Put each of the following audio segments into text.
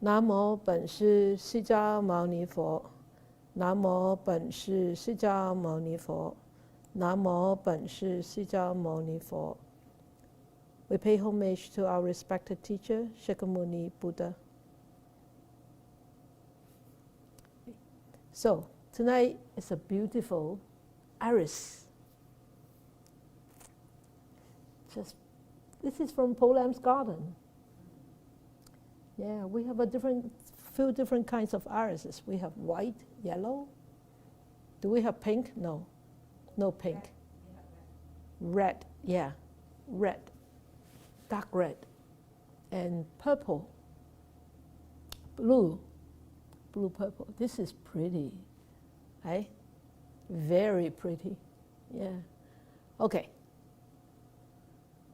南无本师释迦牟尼佛。南无本师释迦牟尼佛。南无本师释迦牟尼佛。We pay homage to our respected teacher, Shakyamuni Buddha. So, tonight is a beautiful iris. This is from Po Lam's garden. Yeah, we have few different kinds of irises. We have white, yellow. Do we have pink? No. No pink. Red, yeah. Red. Dark red. And purple. Blue. Blue purple. This is pretty. Right? Very pretty. Yeah. Okay.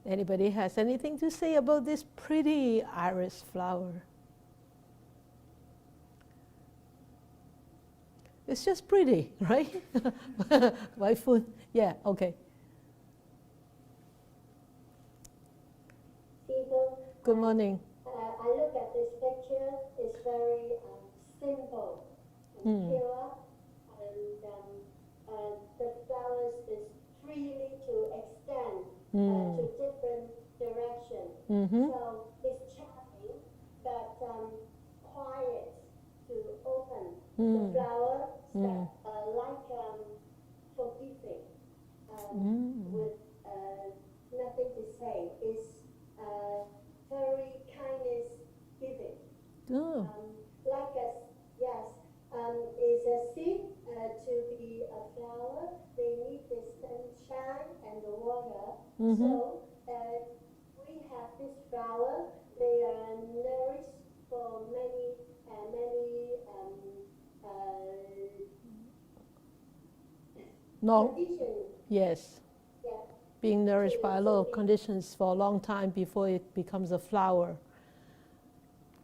Anybody has anything to say about this pretty iris flower? It's just pretty, right? White food. Yeah, okay. Good morning. I look at this picture, it's very simple and pure, and the flowers is freely to extend to different directions. So it's charming, but quiet to open the flower like forgiving with nothing to say. It's very kindness giving. Like a, yes, is a seed to be a flower. They need the sunshine and the water. So we have this flower. They are nourished for many conditions. Yes. Yeah. Being nourished by a lot of conditions for a long time before it becomes a flower.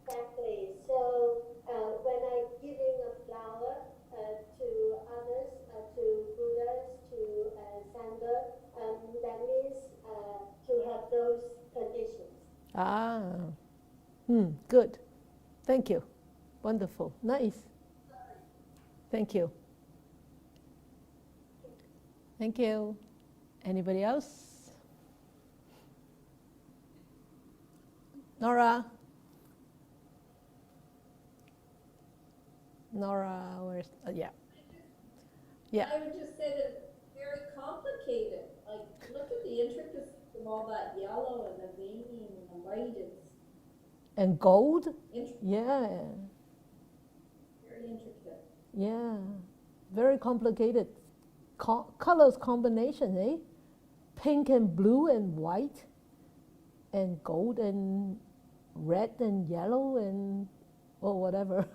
Exactly. So when I'm giving a flower to others, to Buddhas, to Sangha, that means to have those conditions. Good. Thank you. Wonderful. Nice. Thank you. Thank you. Anybody else? Nora? Nora, where's... yeah. Yeah. I would just say that it's very complicated. Like, look at the intricacies of all that yellow and the veining and the white. And gold? Yeah. Very intricate. Yeah. Very complicated. Colors combination, eh? Pink and blue and white and gold and red and yellow and whatever.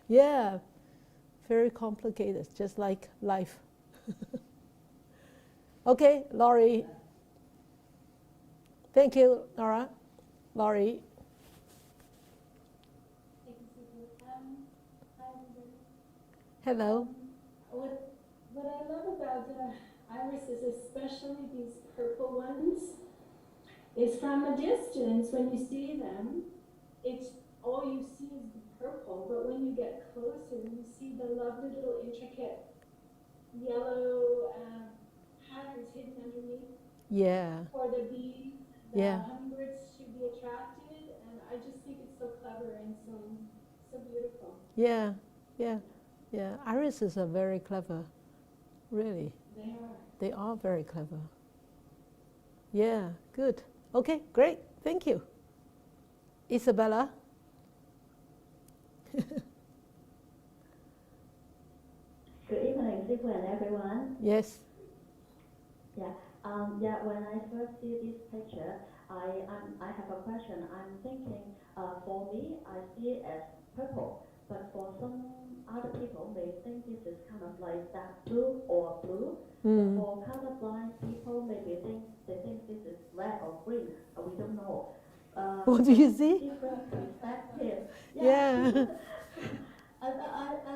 Yeah, very complicated, just like life. Okay, Laurie. Thank you, Nora. Laurie. Hello. What I love about irises, especially these purple ones, is from a distance when you see them, it's all you see is the purple, but when you get closer, you see the lovely little intricate yellow patterns hidden underneath. Yeah. For the bees, the hummingbirds should be attracted, and I just think it's so clever and so beautiful. Yeah, yeah, yeah. Irises are very clever, really. They are. They are very clever. Yeah, good. Okay, great. Thank you. Isabella? Good evening, Sik Yin, everyone. Yes. Yeah. When I first see this picture, I have a question. I'm thinking, for me, I see it as purple, but for some other people, they think this is kind of like dark blue or blue. For colorblind people, maybe they think this is red or green. We don't know. What do you see? Different perspectives. Yeah. I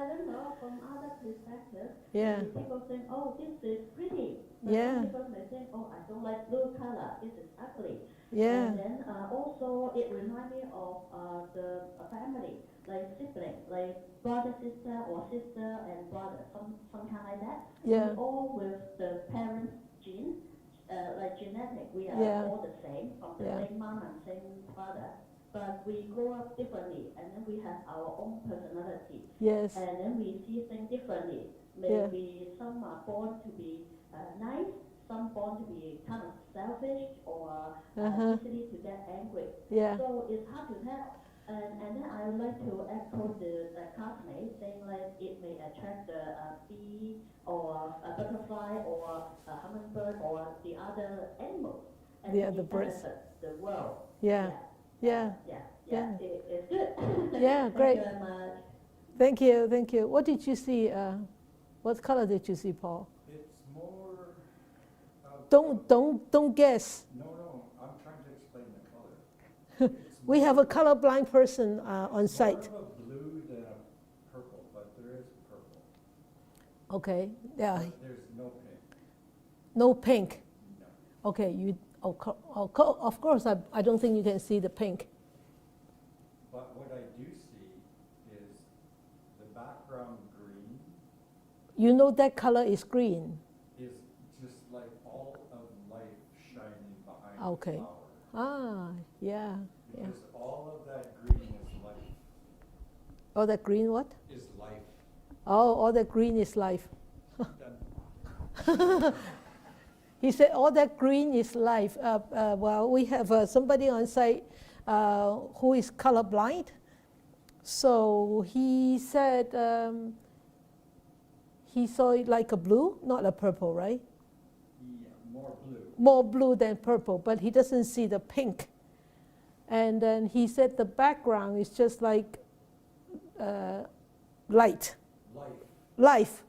don't know, from other perspectives, people think, oh, this is pretty. But some people may think, oh, I don't like blue color, this is ugly. Yeah. And then also it reminds me of the family, like sibling, like brother, sister, or sister and brother, some kind like that. Yeah. We all with the parents' gene, like genetic, we are Yeah. all the same, from the Yeah. same mom and same father. But we grow up differently, and then we have our own personality. Yes. And then we see things differently. Yeah. Maybe some are born to be nice, some born to be kind of selfish or easily to get angry. Yeah. So it's hard to tell. And then I would like to echo the classmate saying like it may attract the bee or a butterfly or a hummingbird or the other animals. And The then other it birds. benefits the world. Yeah. Yeah. Yeah. It's good. Yeah, great. Thank you very much. Thank you, thank you. What did you see? What color did you see, Paul? It's more. Don't guess. No, I'm trying to explain the color. It's We have a colorblind person on site. more of a blue than a purple, but there is purple. Okay. Yeah. But there's no pink. No pink. No. Okay. Of course. I don't think you can see the pink. But what I do see is the background green You know that color is green. is just like all of life shining behind Okay. the flower. Ah, yeah. Because all of that green is life. Oh, that green what? Is life. Oh, all that green is life. Done. He said, all that green is life. Well, we have somebody on site who is colorblind. So he said he saw it like a blue, not a purple, right? Yeah, more blue. More blue than purple, but he doesn't see the pink. And then he said the background is just like light. Life.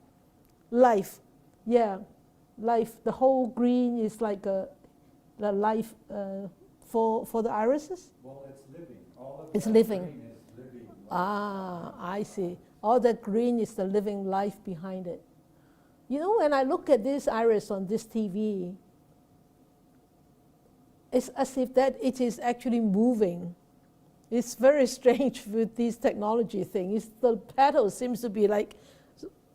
Life. Yeah. Life. The whole green is like the life for the irises. Well, it's living. All of It's that living. green is living. Life. Ah, I see. All that green is the living life behind it. You know, when I look at this iris on this TV, it's as if that it is actually moving. It's very strange with these technology things. The petal seems to be like,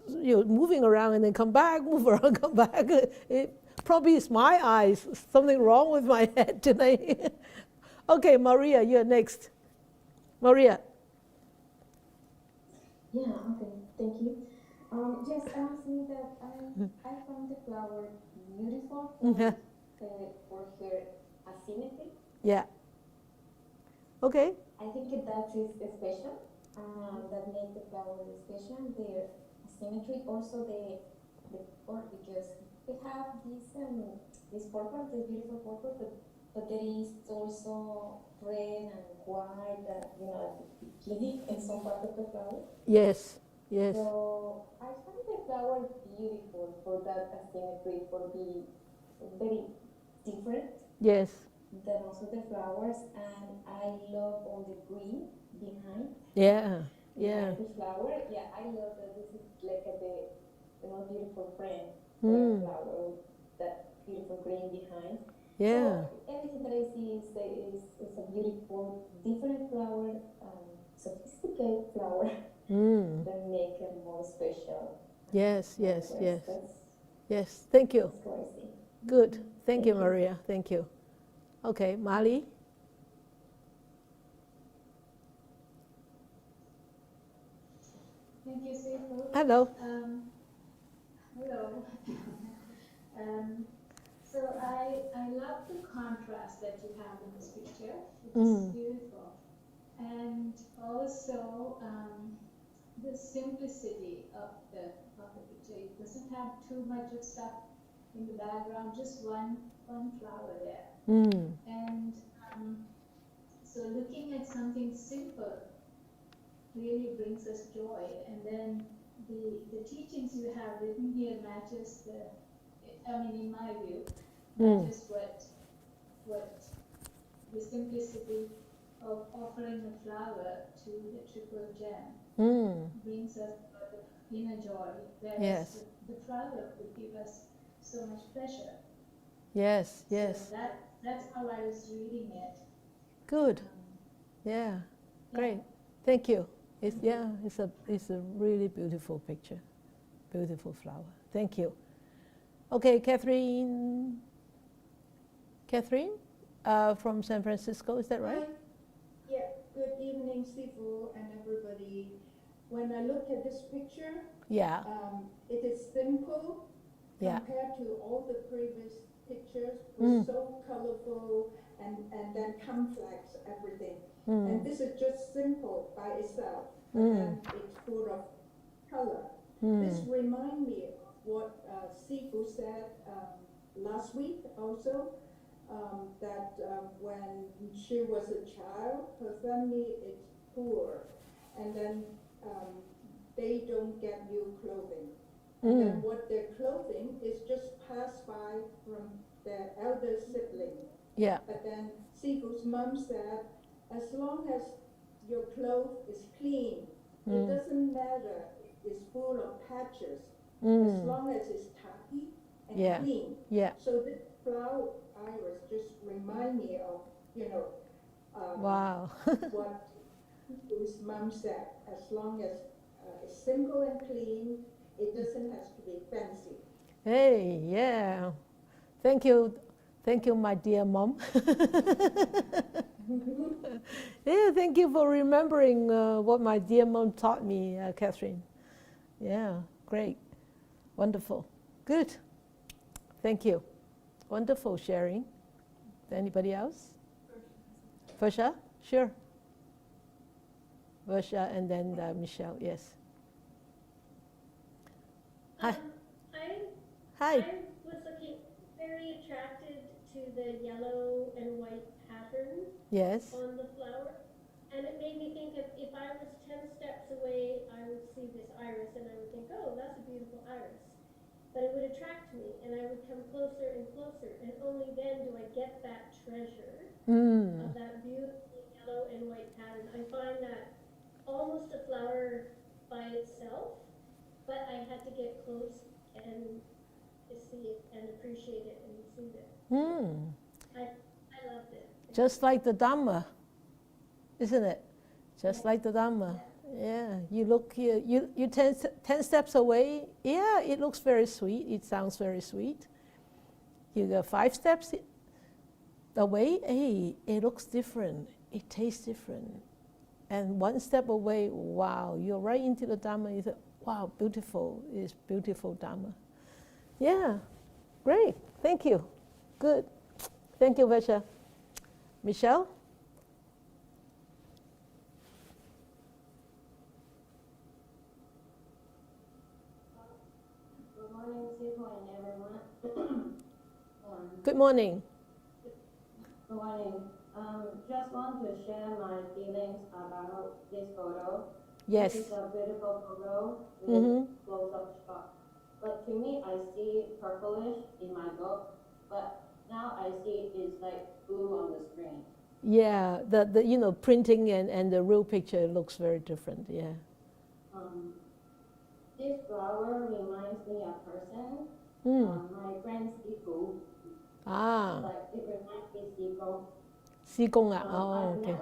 moving around and then come back, move around, come back. It probably is my eyes. Something wrong with my head tonight. Okay, Maria, you're next. Maria. Yeah, okay, thank you. Just asking that I found the flower beautiful for her asymmetry. Yeah. Okay. I think that is special. That makes the flower special. Their asymmetry, also the because we have this purple, this beautiful purple, but there is also red and white, bikini in some part of the flower. Yes. Yes. So I find the flower beautiful for that asymmetry, for being very different Yes. than also the flowers, and I love all the green behind. Yeah. Yeah. The flower, yeah, I love that this is like the most beautiful friend for the flower, that beautiful green behind. Yeah. So everything that I see is a beautiful, different flower, sophisticated flower that make it more special. Yes. Yes. Yes, Yes. that's Yes. Thank you. what I see. Good. Thank you, Maria. Thank you. Okay, Mali. Thank you, Sifu. Hello. Hello. So I love the contrast that you have in this picture. It's beautiful. And also the simplicity of the picture. It doesn't have too much of stuff in the background, just one flower there. And so looking at something simple really brings us joy. And then the teachings you have written here matches in my view, matches what the simplicity of offering a flower to the triple gem brings us a lot of inner joy, whereas Yes. the flower would give us so much pleasure. Yes. Yes. So That's how I was reading it. Good. Yeah. Great. Thank you. It's a really beautiful picture. Beautiful flower. Thank you. Okay, Catherine. Catherine, from San Francisco, is that right? Yeah. Good evening, Sifu and everybody. When I look at this picture, Yeah. it is simple Yeah. compared to all the previous pictures, was so colorful and then complex everything. And this is just simple by itself, but then it's full of color. This reminds me of what Sifu said last week also, that when she was a child, her family is poor, and then they don't get new clothing. And then what their clothing is just passed by from their elder sibling. Yeah. But then Sifu's mom said, as long as your clothes is clean, it doesn't matter if it's full of patches, as long as it's tidy and clean. Yeah. So this flower iris just remind me of, Wow. what Sifu's mom said, as long as it's simple and clean, it doesn't have to be fancy. Hey, yeah. Thank you, my dear mom. Yeah, thank you for remembering what my dear mom taught me, Catherine. Yeah, great. Wonderful. Good. Thank you. Wonderful sharing. Anybody else? Versha? Sure. Versha and then Michelle, yes. Hi. Hi. I was looking very attracted to the yellow and white pattern Yes. on the flower, and it made me think of if I was 10 steps away, I would see this iris and I would think, oh, that's a beautiful iris. But it would attract me, and I would come closer and closer, and only then do I get that treasure of that beautiful yellow and white pattern. I find that almost a flower by itself, but I had to get close and see it and appreciate it and receive it. I loved it. Just like the Dharma, isn't it? Just like the Dharma. Yeah, you look here, you 10 steps away, yeah, it looks very sweet, it sounds very sweet. You go 5 steps away, hey, it looks different, it tastes different. And 1 step away, wow, you're right into the Dharma, you say, wow, beautiful, it's beautiful Dharma. Yeah, great, thank you, good. Thank you, Versha. Michelle? Good morning, Sifu and everyone. Good morning. Good morning. Just want to share my feelings about this photo. Yes. This is a beautiful photo with close-up shot. But to me, I see purplish in my book, but now I see it's like blue on the screen. Yeah, the printing and the real picture looks very different. Yeah. This flower reminds me of person. My friend Sifu. Like it reminds me Sifu. Sikong okay.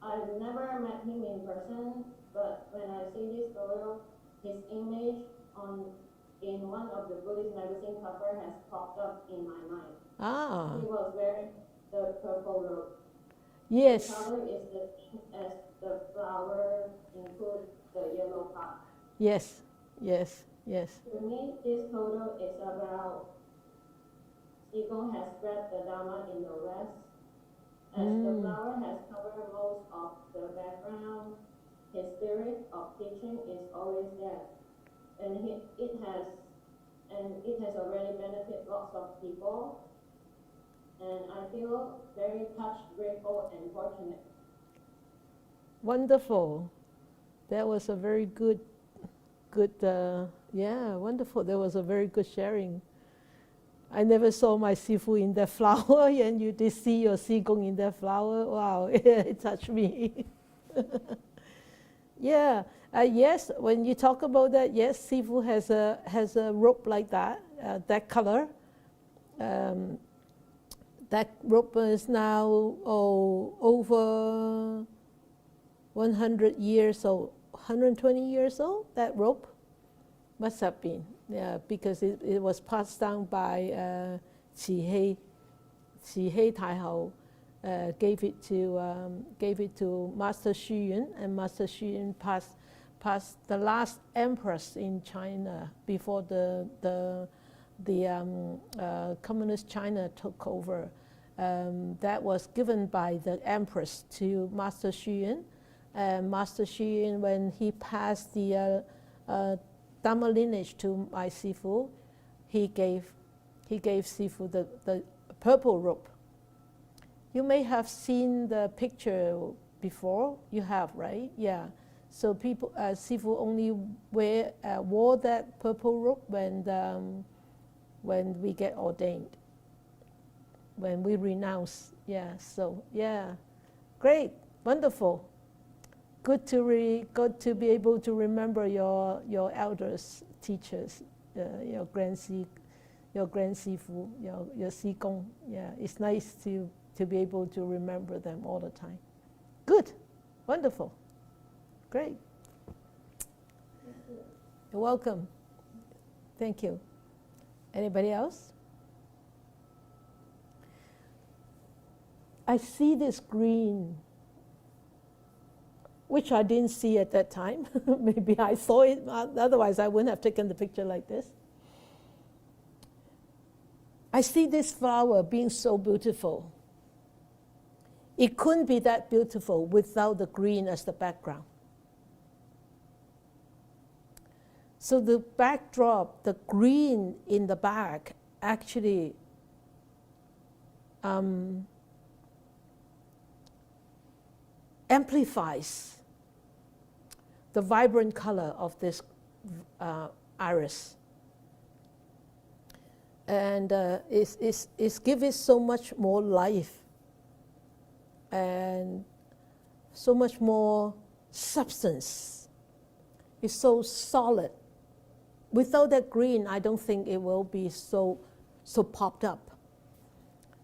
I've never met him in person, but when I see this photo, his image in one of the Buddhist magazine cover has popped up in my mind. He was wearing the purple robe. Yes. The color is the same as the flower, include the yellow part. Yes, yes, yes. To me, this photo is about Qigong has spread the Dharma in the West. As the flower has covered most of the background, his spirit of teaching is always there. And it has already benefited lots of people. And I feel very touched, grateful, and fortunate. Wonderful. That was a very good, wonderful. That was a very good sharing. I never saw my Sifu in that flower, and you did see your Qigong in that flower. Wow, it touched me. Yeah, yes, when you talk about that, yes, Sifu has a robe like that, that color. That rope is now over 100 years old, 120 years old, that rope must have been, yeah, because it was passed down by Qi He Taihou, gave it to Master Xu Yun, and Master Xu Yun passed the last empress in China before the communist China took over. That was given by the empress to Master Xu Yun. And Master Xu Yun, when he passed the Dharma lineage to my Sifu, he gave Sifu the purple rope. You may have seen the picture before. You have, right? Yeah. So people, Sifu only wore that purple rope when we get ordained, when we renounce. Yeah. So yeah, great, wonderful. Good to be able to remember your elders, teachers, your grand Sifu, your Si Gong. Yeah, it's nice to be able to remember them all the time. Good, wonderful, great. You're welcome. Thank you. Anybody else? I see this green, which I didn't see at that time. Maybe I saw it, otherwise I wouldn't have taken the picture like this. I see this flower being so beautiful. It couldn't be that beautiful without the green as the background. So the backdrop, the green in the back, actually amplifies the vibrant color of this iris. And it's given so much more life and so much more substance. It's so solid. Without that green, I don't think it will be so popped up,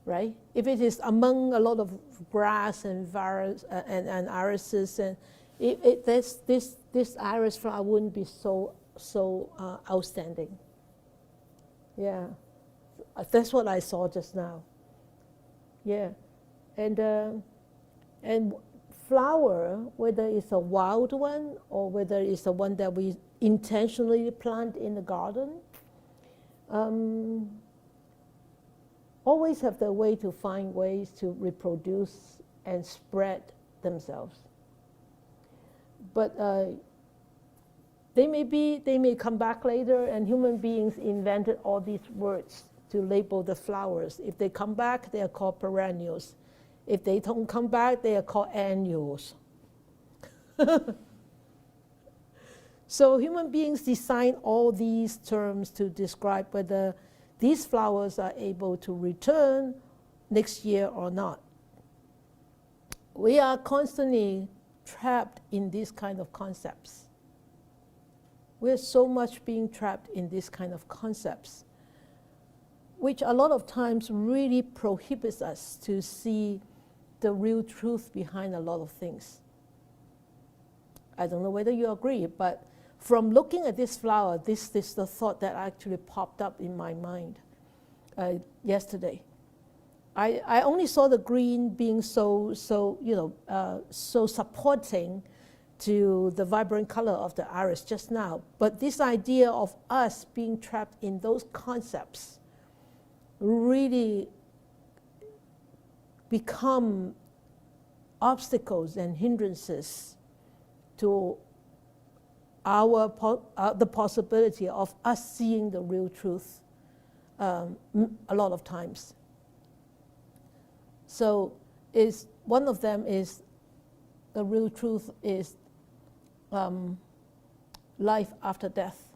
right? If it is among a lot of grass and irises, and this iris flower wouldn't be so outstanding. Yeah, that's what I saw just now. Yeah, and flower, whether it's a wild one or whether it's the one that we intentionally plant in the garden, always have the way to find ways to reproduce and spread themselves. But they may come back later, and human beings invented all these words to label the flowers. If they come back, they are called perennials. If they don't come back, they are called annuals. So human beings design all these terms to describe whether these flowers are able to return next year or not. We are constantly trapped in these kind of concepts. We're so much being trapped in these kind of concepts, which a lot of times really prohibits us to see the real truth behind a lot of things. I don't know whether you agree, but from looking at this flower, this is the thought that actually popped up in my mind yesterday. I only saw the green being so supporting to the vibrant color of the iris just now. But this idea of us being trapped in those concepts really become obstacles and hindrances to the possibility of us seeing the real truth a lot of times. So one of them is the real truth is life after death,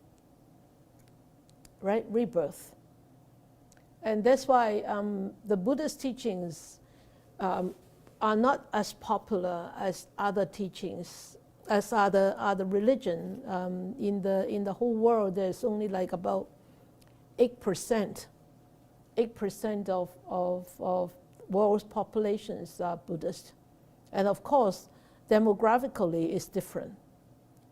right? Rebirth. And that's why the Buddhist teachings are not as popular as other teachings, as other religion. In the whole world, there's only like about 8% 8% of world's populations are Buddhist. And of course, demographically it's different,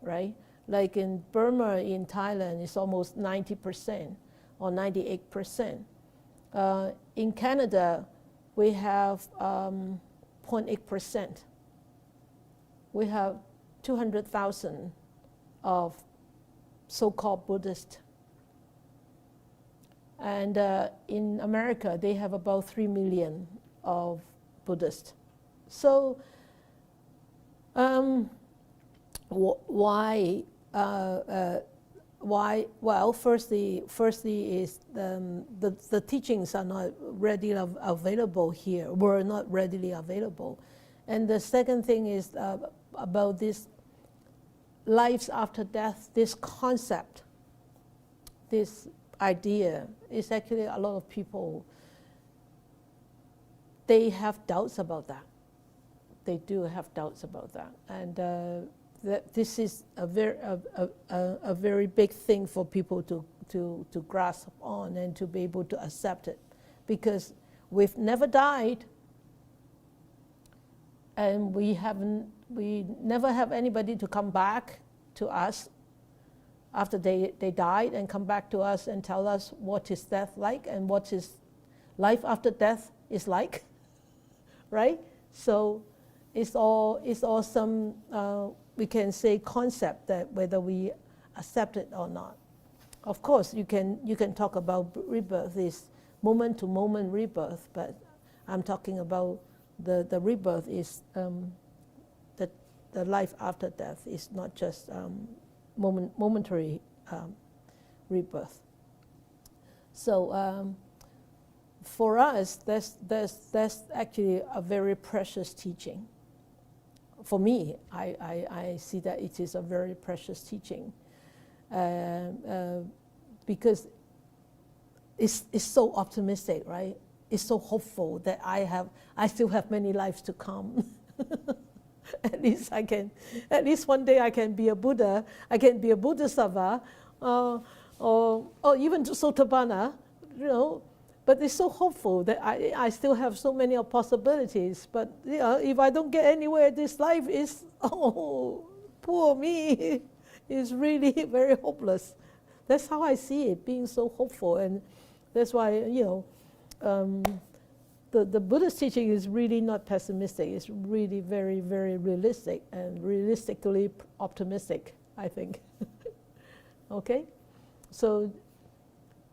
right? Like in Burma, in Thailand, it's almost 90% or 98%. In Canada, we have 0.8%. We have 200,000 of so-called Buddhist. And in America, they have about 3 million of Buddhists. So why? Well, firstly is the teachings are not readily available here, were not readily available. And the second thing is about this lives after death, this concept, this idea, is actually a lot of people, they have doubts about that. They do have doubts about that. And this is a very big thing for people to grasp on and to be able to accept it. Because we've never died, and we never have anybody to come back to us after they died and come back to us and tell us what is death like and what is life after death is like, right? So it's all some, we can say, concept that whether we accept it or not. Of course, you can talk about rebirth, this moment-to-moment rebirth, but I'm talking about the rebirth is the life after death is not just momentary rebirth. So for us, that's actually a very precious teaching. For me, I see that it is a very precious teaching because it's so optimistic, right? It's so hopeful that I still have many lives to come. At least one day I can be a Buddha, I can be a Bodhisattva, or even Sotapanna, you know. But it's so hopeful that I still have so many possibilities. But you know, if I don't get anywhere, this life is, oh, poor me, is really very hopeless. That's how I see it, being so hopeful. And that's why, you know, the Buddhist teaching is really not pessimistic. It's really very, very realistic and realistically optimistic, I think. Okay? So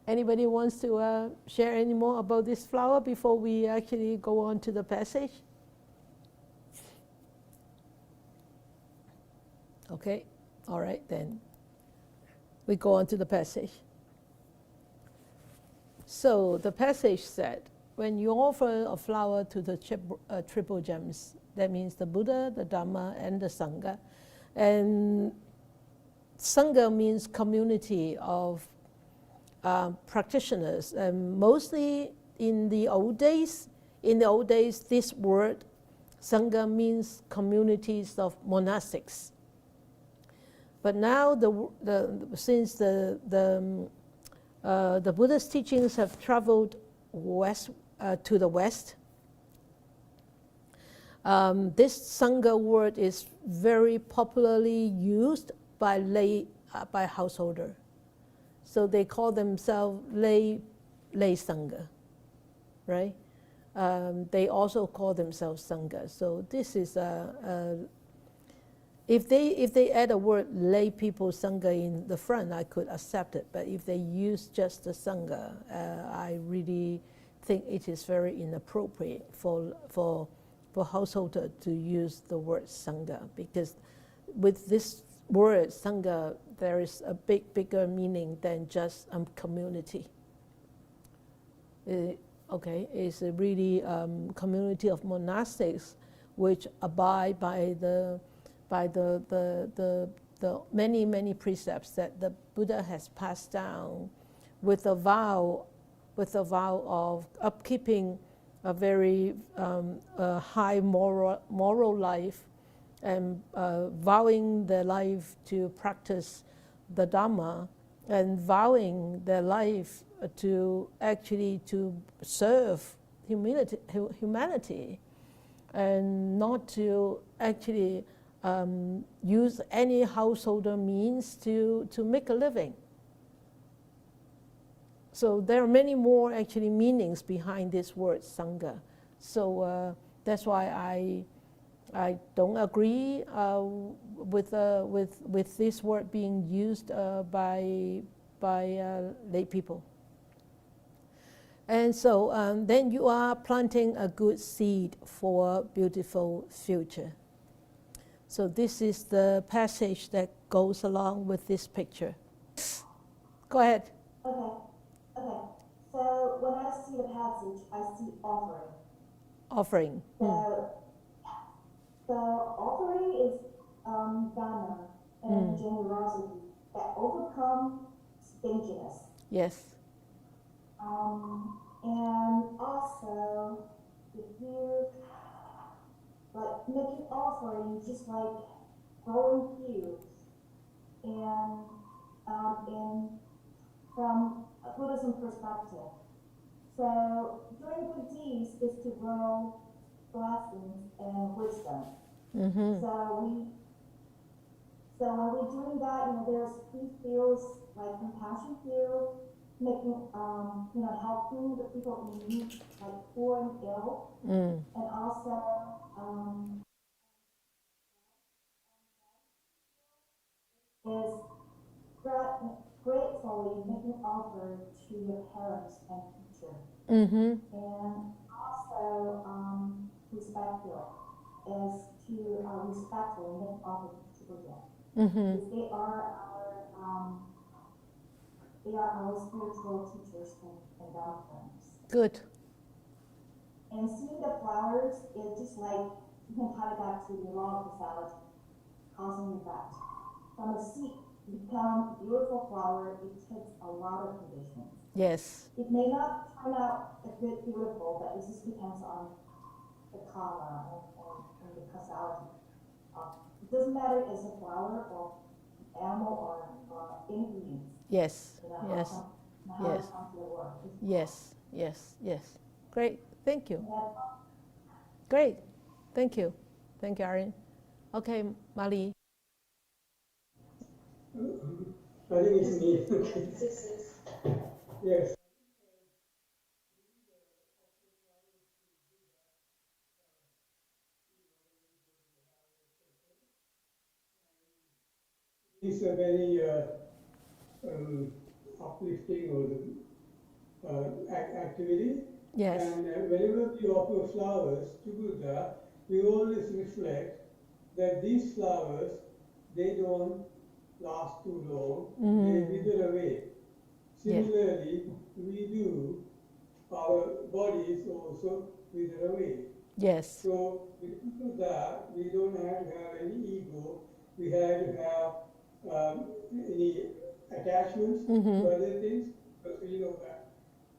anybody wants to share any more about this flower before we actually go on to the passage? Okay, all right then. We go on to the passage. So the passage said, when you offer a flower to the triple gems, that means the Buddha, the Dharma, and the Sangha. And Sangha means community of practitioners, and mostly in the old days, this word Sangha means communities of monastics. But now, since the Buddhist teachings have traveled west to the west, this Sangha word is very popularly used by by householder. So they call themselves lay Sangha, right? They also call themselves Sangha. So this is if they add a word lay people Sangha in the front, I could accept it. But if they use just the Sangha, I really think it is very inappropriate for householder to use the word Sangha, because with this word Sangha, there is a bigger meaning than just a community. Okay, it's a really community of monastics which abide by the many precepts that the Buddha has passed down, with a vow of upkeeping a very high moral life, and vowing their life to practice the Dharma and vowing their life to actually to serve humanity and not to actually use any householder means to make a living. So there are many more actually meanings behind this word Sangha. So that's why I don't agree with this word being used by lay people. And so then you are planting a good seed for a beautiful future. So this is the passage that goes along with this picture. Go ahead. Okay. So when I see the passage, I see offering. Offering. So offering is Dharma and generosity that overcome stinginess. Yes. And also, if you like making offering, just like growing fields, and from a Buddhism perspective. So doing good deeds is to grow blessings and wisdom. So when we're doing that, there's these fields like compassion field, making helping the people in need, like poor and ill, and also is gratefully making offer to your parents and teacher. And also respectful is to respectfully make offer to Buddha. Because they are our spiritual teachers and doctrines. Good. And seeing the flowers is just like, you can tie it back to the law of causality, cause and effect. From a seed to become a beautiful flower, it takes a lot of conditions. Yes. It may not turn out a good, beautiful, but it just depends on the karma and the causality. It doesn't matter if it's a flower or animal or ingredients. Yes. Yes. How it comes to the world. Yes. Yes. Yes. Great. Thank you. Great. Thank you. Thank you, Aryan. Okay, Mali. I think it's me. Okay. Yes. It's a very uplifting activity. Yes. And whenever we offer flowers to Buddha, we always reflect that these flowers, they don't last too long, they wither away. Similarly, we do, our bodies also wither away. Yes. So because of that, we don't have to have any ego, we have to have any attachments to other things, because we know that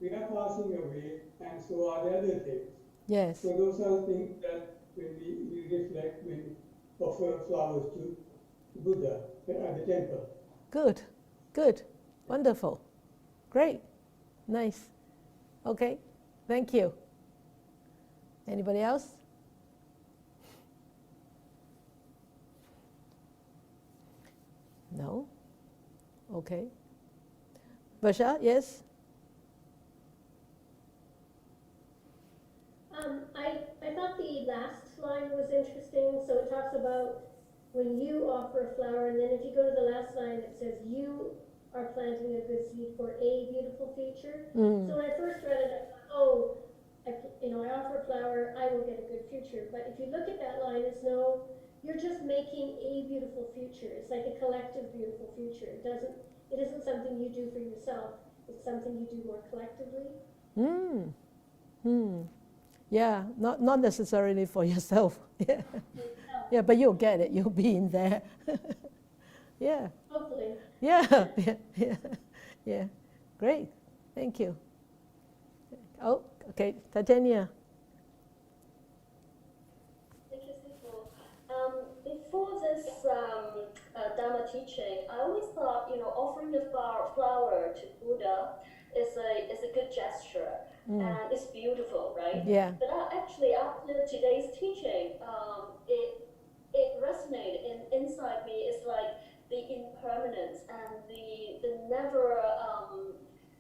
we are passing away, and so are the other things. Yes. So those are the things that when we reflect, when we offer flowers to Buddha at the temple. Good. Good. Wonderful. Great. Nice. Okay. Thank you. Anybody else? No? Okay. Basha, yes? I thought the last line was interesting. So it talks about when you offer a flower, and then if you go to the last line, it says you are planting a good seed for a beautiful future. So when I first read it, I thought, I offer a flower, I will get a good future. But if you look at that line, it's no, you're just making a beautiful future. It's like a collective beautiful future. It isn't something you do for yourself. It's something you do more collectively. Yeah, not necessarily for yourself. Yeah. Yeah, but you'll get it. You'll be in there. Yeah. Hopefully. Yeah. Yeah. Great. Thank you. Oh, okay. Titania. Thank you, Sister. Before this Dharma teaching, I always thought, offering the flower to Buddha is a good gesture, and it's beautiful, right? Yeah. But actually, after today's teaching, it resonated inside me. It's like the impermanence and the never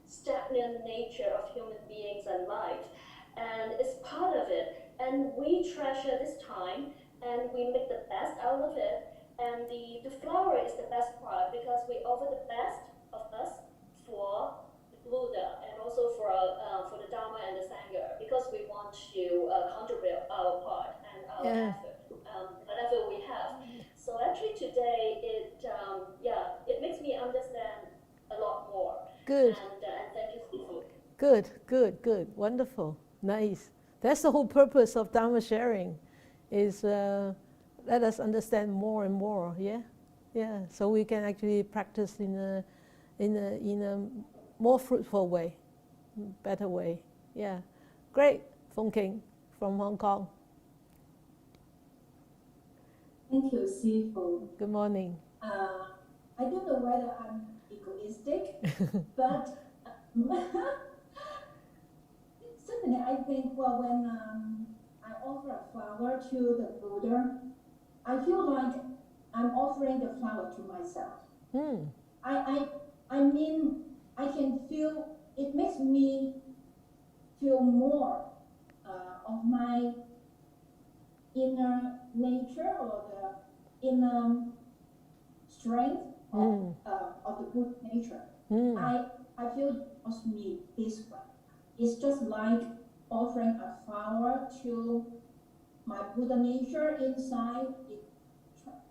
stagnant nature of human beings and life, and it's part of it. And we treasure this time, and we make the best out of it. And the flower is the best part because we offer the best of us for Buddha and also for the Dharma and the Sangha, because we want to contribute our part and our effort, whatever we have. So actually today it makes me understand a lot more. Good. And thank you, Steve. Good. Wonderful. Nice. That's the whole purpose of Dharma sharing, is let us understand more and more. Yeah. So we can actually practice in a more fruitful way, better way. Yeah. Great. Fong King from Hong Kong. Thank you, Sifu. Good morning. I don't know whether I'm egoistic, but certainly I think, when I offer a flower to the Buddha, I feel like I'm offering the flower to myself. I mean, I can feel, it makes me feel more of my inner nature or the inner strength of the Buddha nature. I feel also me this way. It's just like offering a flower to my Buddha nature inside.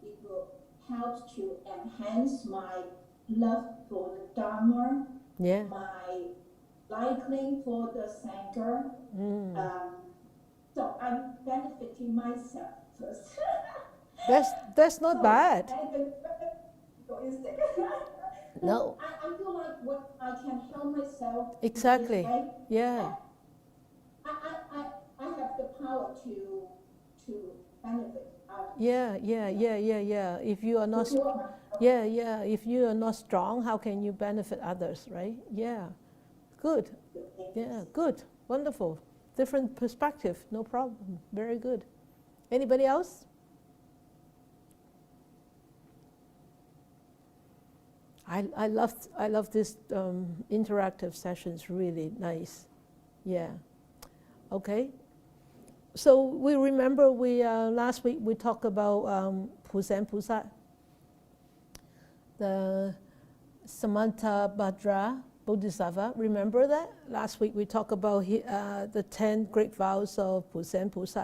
It will help to enhance my love for the Dharma, my liking for the Sangha. So I'm benefiting myself first. That's not bad. No. I feel like what I can help myself. Exactly. Way, yeah. I have the power to benefit others. Yeah. If you are not, if you are not strong, how can you benefit others, right? Yeah. Good. Yeah. Good. Wonderful. Different perspective. No problem. Very good. Anybody else? I love this interactive sessions. Really nice. Yeah. Okay. So we remember last week we talked about Po Lam Buddhist, the Samantabhadra Bodhisattva. Remember that? Last week we talked about the 10 great vows of Po Lam Buddhist.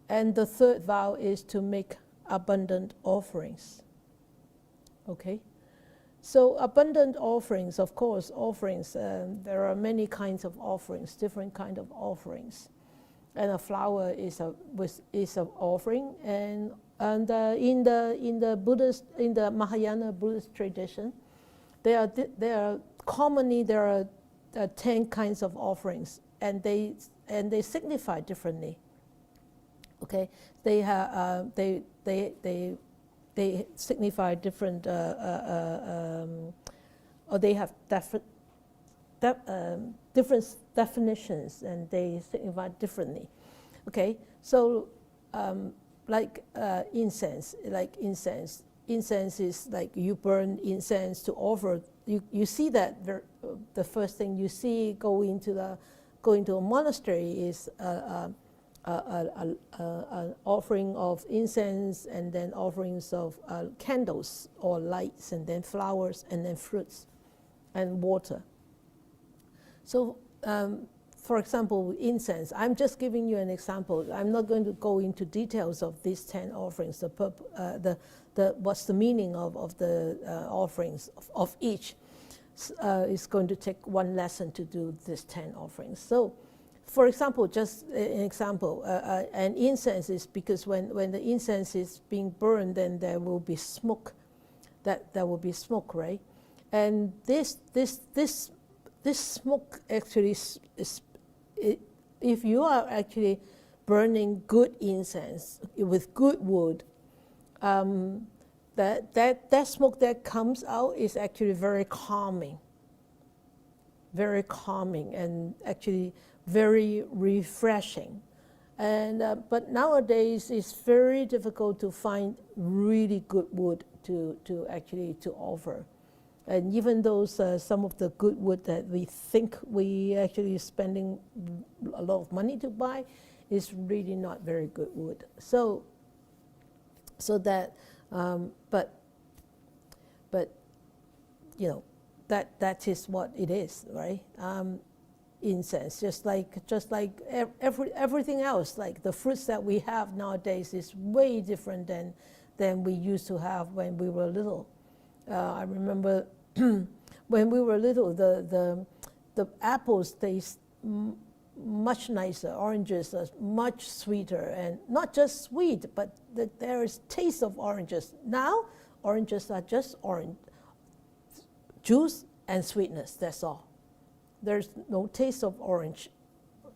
And the third vow is to make abundant offerings. Okay? So abundant offerings, of course, there are many kinds of offerings, different kind of offerings. And a flower is an offering, and in the Mahayana Buddhist tradition, there are 10 kinds of offerings, and they signify differently. Okay, they signify different, or they have different definitions, and they signify differently. Okay, so like incense is like you burn incense to offer. You see that the first thing you see going to a monastery is an offering of incense, and then offerings of candles or lights, and then flowers, and then fruits and water. So for example, incense, I'm just giving you an example. I'm not going to go into details of these 10 offerings, what's the meaning of the offerings of each. It's going to take one lesson to do these 10 offerings. So for example, just an example, an incense is because when the incense is being burned, then there will be smoke. There will be smoke, right? And this smoke actually if you are actually burning good incense with good wood, then that smoke that comes out is actually very calming and actually very refreshing. And but nowadays it's very difficult to find really good wood to actually offer. And even those some of the good wood that we think we actually spending a lot of money to buy is really not very good wood. So that but you know that is what it is, right? Incense, just like everything else, like the fruits that we have nowadays is way different than we used to have when we were little. I remember when we were little, the apples taste much nicer, oranges are much sweeter, and not just sweet, but there is taste of oranges. Now, oranges are just orange, juice and sweetness, that's all. There's no taste of orange.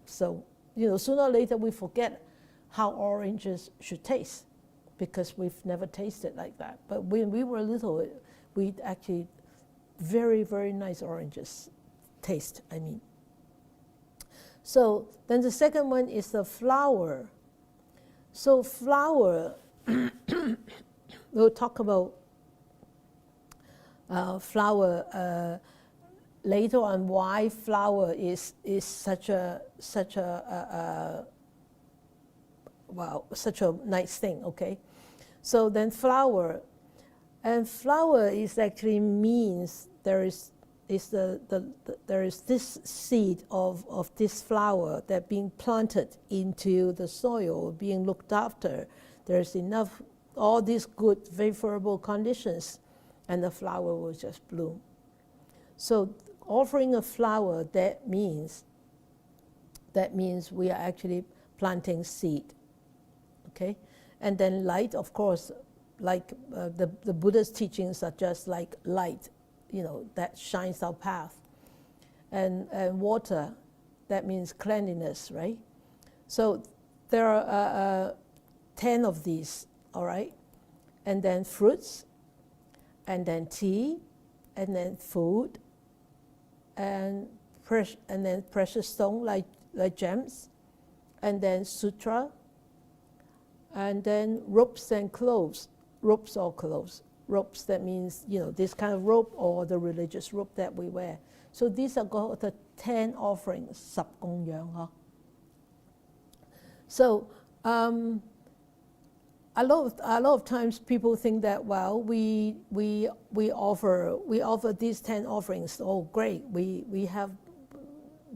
So, sooner or later we forget how oranges should taste because we've never tasted like that. But when we were little, we actually very, very nice oranges taste, I mean. So then the second one is the flower. So flower, we'll talk about flower later on, why flower is such a nice thing, okay? So then flower, and flower is actually means there is this seed of this flower that being planted into the soil, being looked after. There's enough, all these good favorable conditions, and the flower will just bloom. So offering a flower, that means we are actually planting seed, okay? And then light, of course, like the Buddha's teachings are just like light, that shines our path. And water, that means cleanliness, right? So there are 10 of these, all right? And then fruits, and then tea, and then food, and then precious stone like gems, and then sutra, and then ropes and clothes. Ropes or clothes. Ropes, that means, this kind of rope or the religious robe that we wear. So these are called the 10 offerings, 10供養, huh? So a lot of times people think that, well, we offer these 10 offerings. Oh, great! We have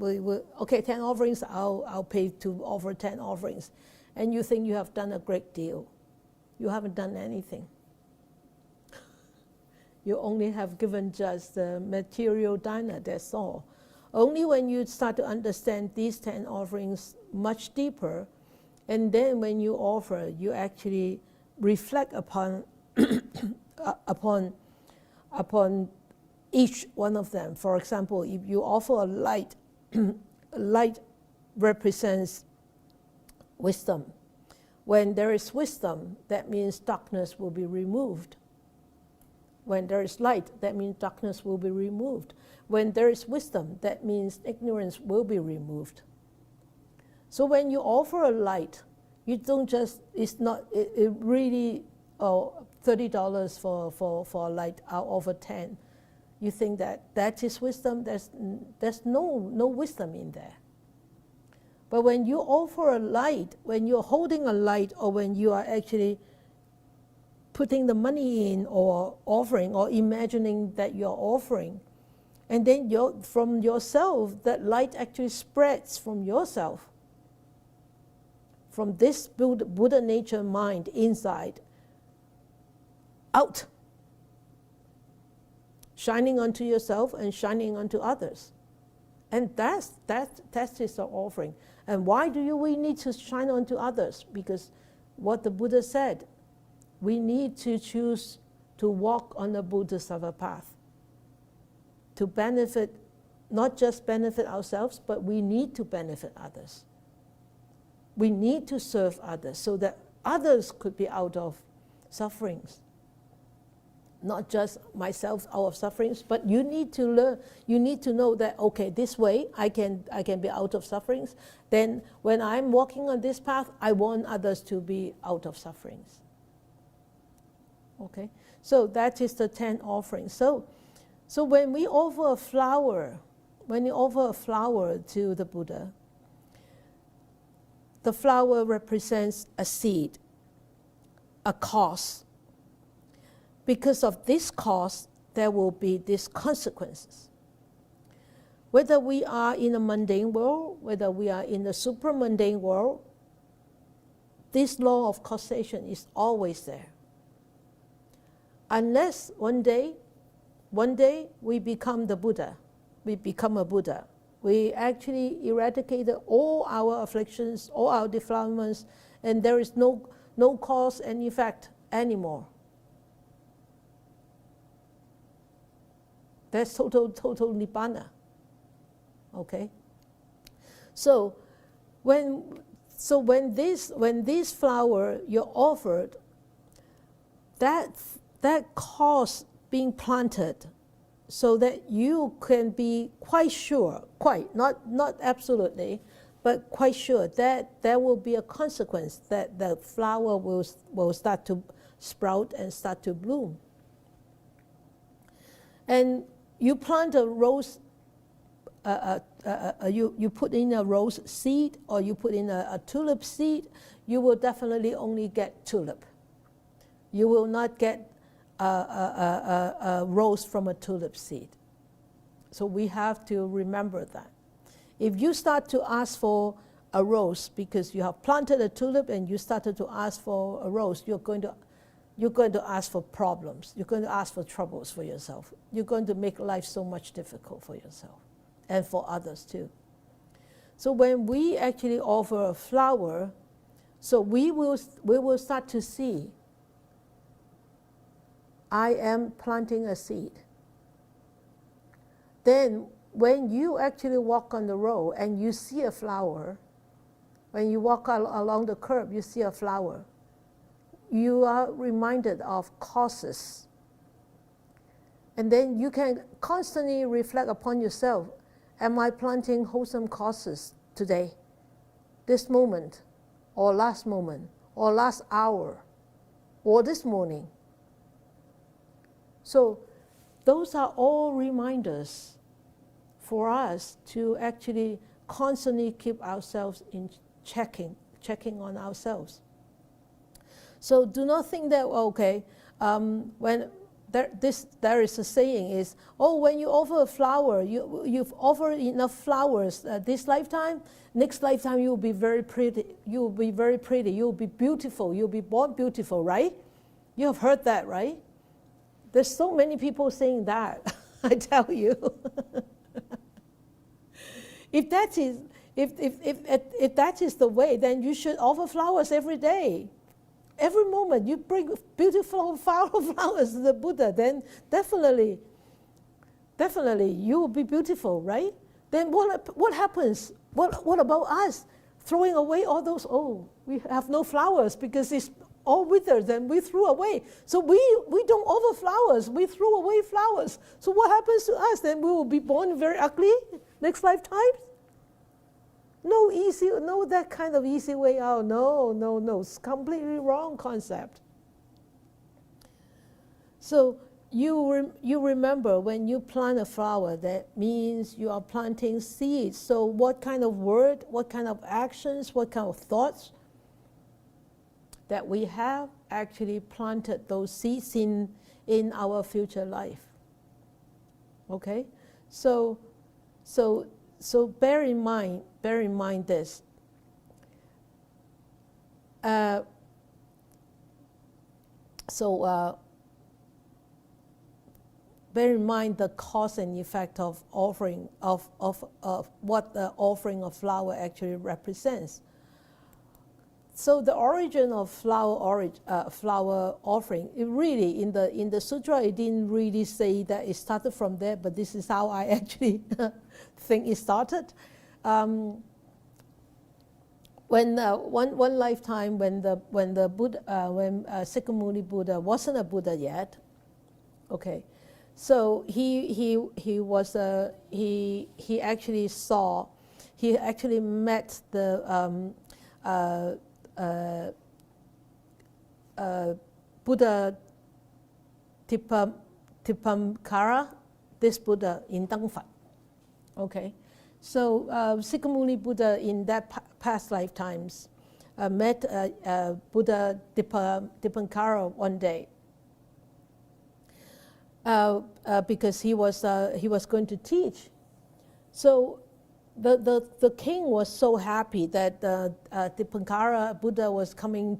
okay, 10 offerings. I'll pay to offer 10 offerings, and you think you have done a great deal. You haven't done anything. You only have given just the material dana. That's all. Only when you start to understand these 10 offerings much deeper, and then when you offer, you actually reflect upon upon each one of them. For example, if you offer a light, light represents wisdom. When there is wisdom, that means darkness will be removed. When there is light, that means darkness will be removed. When there is wisdom, that means ignorance will be removed. So when you offer a light, you don't just, it really, $30 for a light, I'll offer 10. You think that is wisdom? There's no wisdom in there. But when you offer a light, when you're holding a light, or when you are actually putting the money in or offering or imagining that you're offering, and then from yourself, that light actually spreads from yourself, from this Buddha nature mind inside, out, shining onto yourself and shining onto others. And that is our offering. And why do we need to shine onto others? Because what the Buddha said, we need to choose to walk on the Bodhisattva path, to benefit, not just benefit ourselves, but we need to benefit others. We need to serve others so that others could be out of sufferings. not just myself out of sufferings, but you need to learn, you need to know that, okay, this way I can be out of sufferings. Then when I'm walking on this path, I want others to be out of sufferings. Okay, so that is the 10 offerings. So when we offer a flower, when you offer a flower to the Buddha, the flower represents a seed, a cause. Because of this cause, there will be these consequences. Whether we are in a mundane world, whether we are in the supramundane world, this law of causation is always there. Unless one day we become the Buddha, we become a Buddha. We actually eradicated all our afflictions, all our defilements, and there is no cause and effect anymore. That's total nibbana. Okay. So when this flower you're offered, that cause being planted, so that you can be quite sure, not absolutely, but quite sure that there will be a consequence, that the flower will start to sprout and start to bloom. And you plant a rose, you put in a rose seed, or you put in a tulip seed, you will definitely only get tulip. You will not get a rose from a tulip seed. So we have to remember that. If you start to ask for a rose because you have planted a tulip and you started to ask for a rose, you're going to ask for problems. You're going to ask for troubles for yourself. You're going to make life so much difficult for yourself and for others too. So when we actually offer a flower, so we will start to see, I am planting a seed. Then when you actually walk on the road and you see a flower, when you walk along the curb, you see a flower, you are reminded of causes. And then you can constantly reflect upon yourself. Am I planting wholesome causes today, this moment, or last moment, or last hour, or this morning? So those are all reminders for us to actually constantly keep ourselves in checking on ourselves. So do not think that, okay, when there is a saying is, oh, when you offer a flower, you've offered enough flowers this lifetime, next lifetime you will be very pretty, you will be very pretty, you will be beautiful, you will be born beautiful, right? You have heard that, right? There's so many people saying that, I tell you. If that is the way, then you should offer flowers every day. Every moment you bring beautiful flowers to the Buddha, then definitely you will be beautiful, right? Then what happens? What about us? Throwing away all those, oh, we have no flowers because it's all withered and we threw away. So we don't offer flowers, we threw away flowers. So what happens to us? Then we will be born very ugly next lifetime? No that kind of easy way out. No. It's completely wrong concept. So you remember when you plant a flower, that means you are planting seeds. So what kind of word, what kind of actions, what kind of thoughts that we have actually planted those seeds in our future life. Okay? So bear in mind this. Bear in mind the cause and effect of offering of what the offering of flower actually represents. So the origin of flower offering, it really in the sutra it didn't really say that it started from there, but this is how I actually think it started. When one lifetime, when Sikh Muni Buddha wasn't a Buddha yet, Okay, so he actually met the Buddha Tipamkara, this Buddha in Dangfat. Okay, so Sikamuni Buddha in that past lifetimes met Buddha Tipamkara one day because he was going to teach. So the king was so happy that Tipamkara Buddha was coming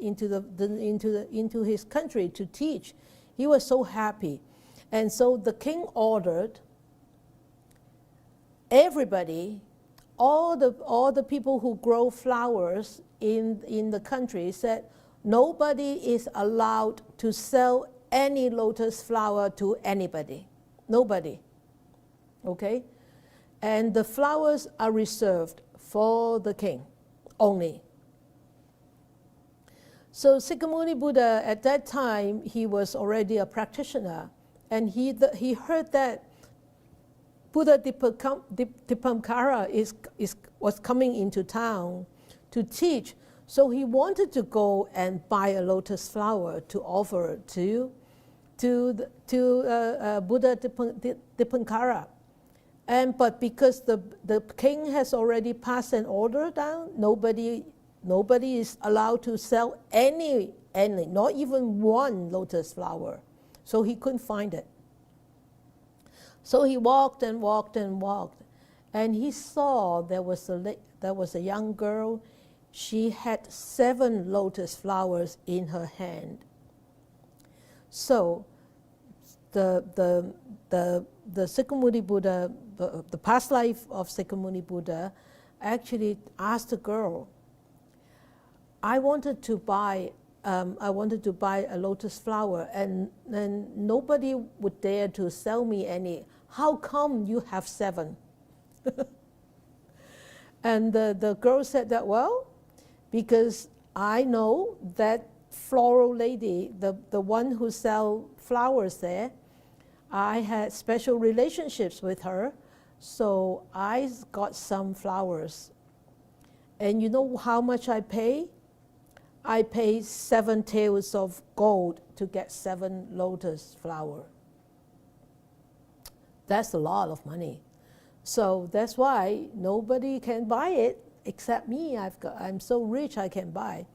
into his country to teach. He was so happy, and so the king ordered everybody, all the people who grow flowers in the country, said nobody is allowed to sell any lotus flower to anybody. Nobody. Okay? And the flowers are reserved for the king only. So Sikamuni Buddha, at that time, he was already a practitioner, and he heard that Buddha Tipamkara was coming into town to teach, so he wanted to go and buy a lotus flower to offer to Buddha Tipamkara. But because the king has already passed an order down, nobody is allowed to sell any, not even one lotus flower. So he couldn't find it. So he walked and walked and walked, and he saw there was a young girl. She had 7 lotus flowers in her hand. So the Sikamuni Buddha, the past life of Sikamuni Buddha, actually asked the girl, I wanted to buy a lotus flower, and nobody would dare to sell me any. How come you have 7? And the girl said that, well, because I know that floral lady, the one who sells flowers there, I had special relationships with her, so I got some flowers. And you know how much I pay? I paid 7 taels of gold to get 7 lotus flowers. That's a lot of money. So that's why nobody can buy it except me. I'm so rich I can buy.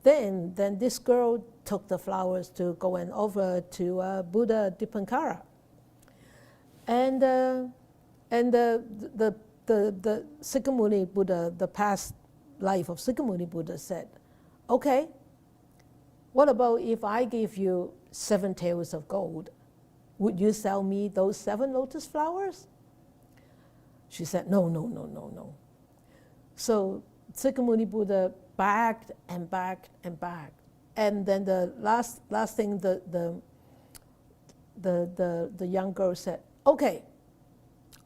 Then this girl took the flowers to go and offer to Buddha Tipamkara. And the Sikamuni Buddha, the past life of Sikamuni Buddha, said, okay, what about if I give you 7 taels of gold? Would you sell me those 7 lotus flowers? She said, no. So Sikamuni Buddha backed and backed and backed. And then the last thing, the young girl said, okay,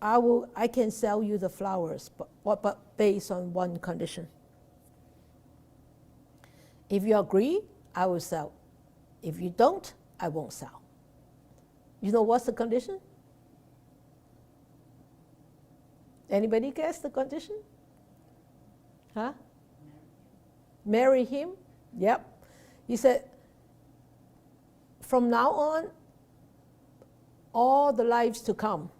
I can sell you the flowers, but based on one condition. If you agree, I will sell. If you don't, I won't sell. You know what's the condition? Anybody guess the condition? Huh? Marry him? Yep. He said, from now on, all the lives to come,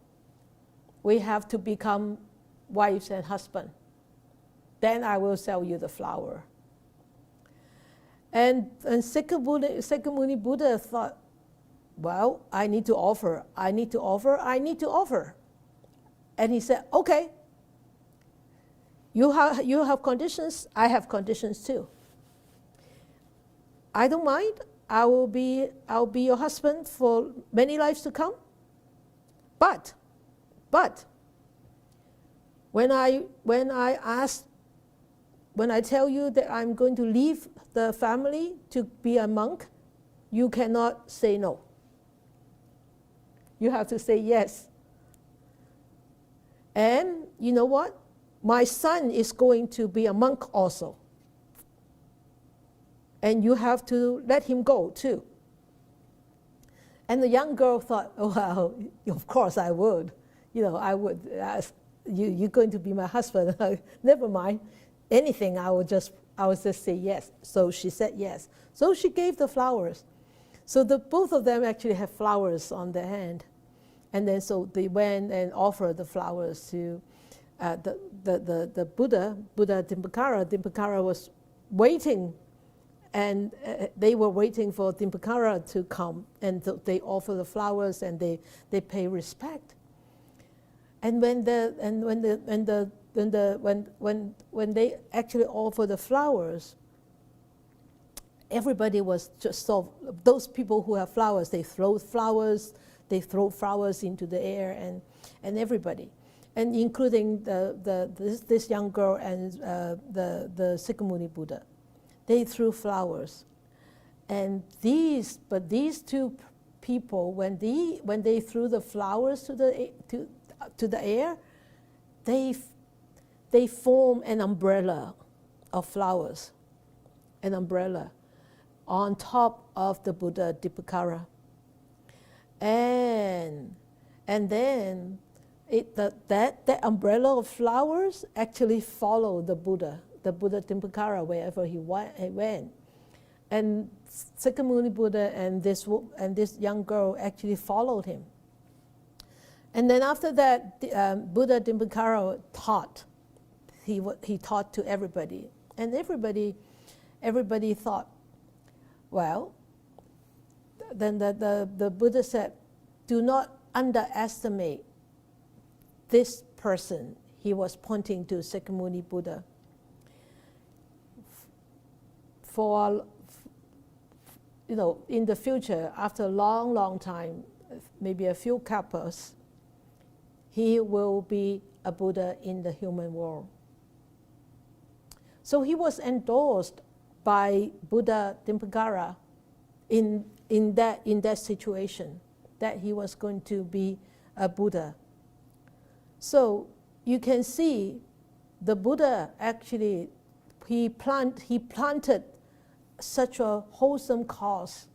we have to become wives and husband. Then I will sell you the flower. And Sikamuni Buddha thought, well, I need to offer. And he said, okay, you have conditions, I have conditions too. I don't mind. I'll be your husband for many lives to come. But when I tell you that I'm going to leave the family to be a monk, you cannot say no. You have to say yes. And you know what? My son is going to be a monk also. And you have to let him go too. And the young girl thought, oh, well, of course I would. I would ask, you're going to be my husband. Never mind. Anything, I would just say yes. So she said yes. So she gave the flowers. So both of them actually have flowers on their hand. And then so they went and offered the flowers to the Buddha Dimpakara. Dimpakara was waiting, and they were waiting for Dimpakara to come, and they offer the flowers and they pay respect. And when they actually offer the flowers, everybody was just those people who have flowers, they throw flowers into the air, and everybody, and including this young girl and the Sikamuni Buddha, they threw flowers, and these two people, when they threw the flowers to the air, they form an umbrella of flowers, an umbrella on top of the Buddha Dipakara. And then that umbrella of flowers actually followed the Buddha Dipakara wherever he went. And Sikamuni Buddha and this young girl actually followed him. And then after that, Buddha Dipakara taught. He taught to everybody. And everybody thought, well, then the Buddha said, do not underestimate this person. He was pointing to Sikamuni Buddha. For, in the future, after a long time, maybe a few kalpas, he will be a Buddha in the human world. So he was endorsed by Buddha Dipakara in that situation, that he was going to be a Buddha. So you can see the Buddha actually, he planted such a wholesome cause